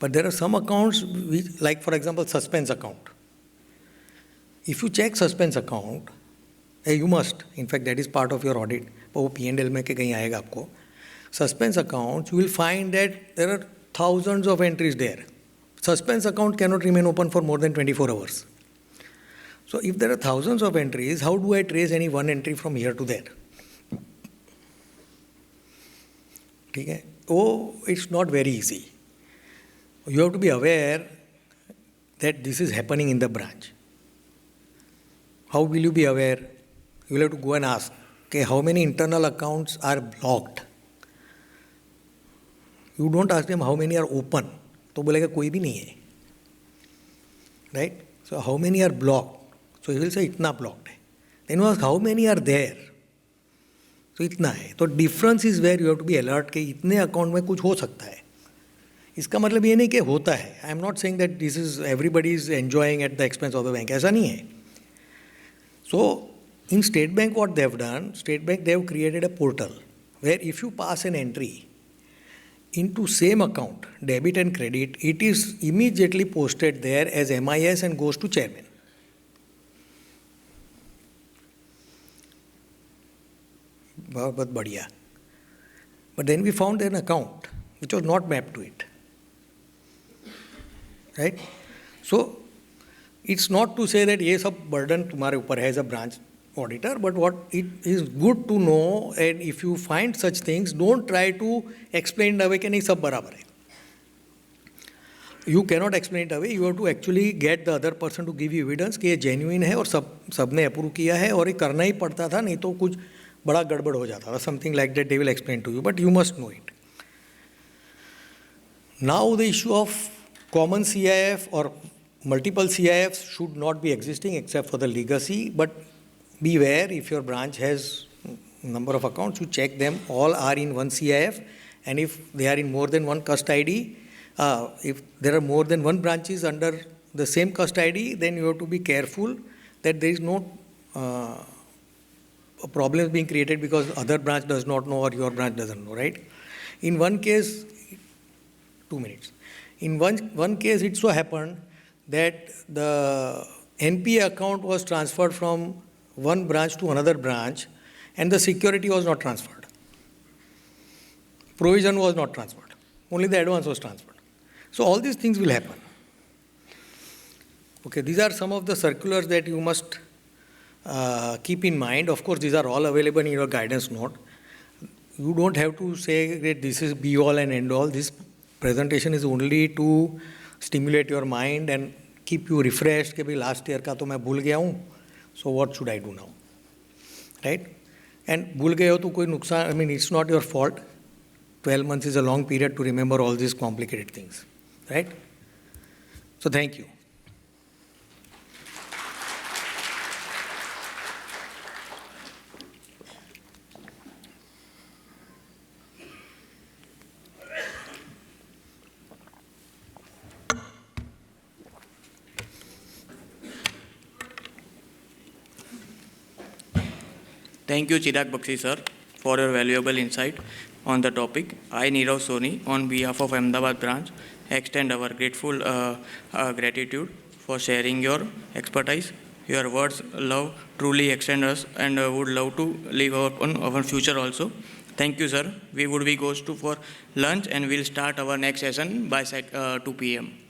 But there are some accounts which, like for example, suspense account. If you check suspense account, you must, in fact that is part of your audit, वो P&L में के कहीं आएगा आपको. Suspense accounts, you will find that there are thousands of entries there. Suspense account cannot remain open for more than 24 hours. So if there are thousands of entries, how do I trace any one entry from here to there? ठीक है? Oh, it's not very easy. You have to be aware that this is happening in the branch. How will you be aware? You will have to go and ask, okay, how many internal accounts are blocked? You don't ask them how many are open. तो बोलेगा कोई भी नहीं है. Right? So how many are blocked? So he will say इतना blocked है. Then you ask how many are there? So इतना है. तो difference is where you have to be alert कि इतने account में कुछ हो सकता है. इसका मतलब ये नहीं कि होता है. I am not saying that this is everybody is enjoying at the expense of the bank. ऐसा नहीं है. So in State Bank what they have done, State Bank they have created a portal where if you pass an entry into same account, debit and credit, it is immediately posted there as MIS and goes to chairman. बहुत बढ़िया. But then we found an account which was not mapped to it. Right? So it's not to say that ये सब burden तुम्हारे ऊपर है as a branch auditor, but what it is good to know, and if you find such things, don't try to explain it away कि नहीं सब बराबर है. You cannot explain it away. You have to actually get the other person to give you evidence कि ये genuine है और सबने approve किया है और ये करना ही पड़ता था, नहीं तो कुछ बड़ा गड़बड़ हो जाता था. Something like that they will explain to you, but you must know it. Now the issue of common CIF or multiple CIFs should not be existing except for the legacy, but beware, if your branch has number of accounts, you check them, all are in one CIF, and if they are in more than one cust ID, if there are more than one branches under the same cust ID, then you have to be careful that there is no problems being created because other branch does not know or your branch doesn't know, right? In one case, 2 minutes. In one case, it so happened that the NPA account was transferred from one branch to another branch and the security was not transferred. Provision was not transferred. Only the advance was transferred. So all these things will happen. Okay, these are some of the circulars that you must keep in mind. Of course, these are all available in your guidance note. You don't have to say that this is be all and end all. This presentation is only to stimulate your mind and keep you refreshed. कि भाई last year का तो मैं भूल गया हूँ. So what should I do now? Right? And भूल गए हो तो कोई नुकसान. I mean, it's not your fault. 12 months is a long period to remember all these complicated things. Right? So thank you. Thank you, Chirag Bakshi sir, for your valuable insight on the topic. I, Nirav Soni, on behalf of Ahmedabad branch, extend our grateful gratitude for sharing your expertise. Your words, love, truly extend us and would love to live on our future also. Thank you, sir. We would be goes to for lunch and we'll start our next session by 2 p.m.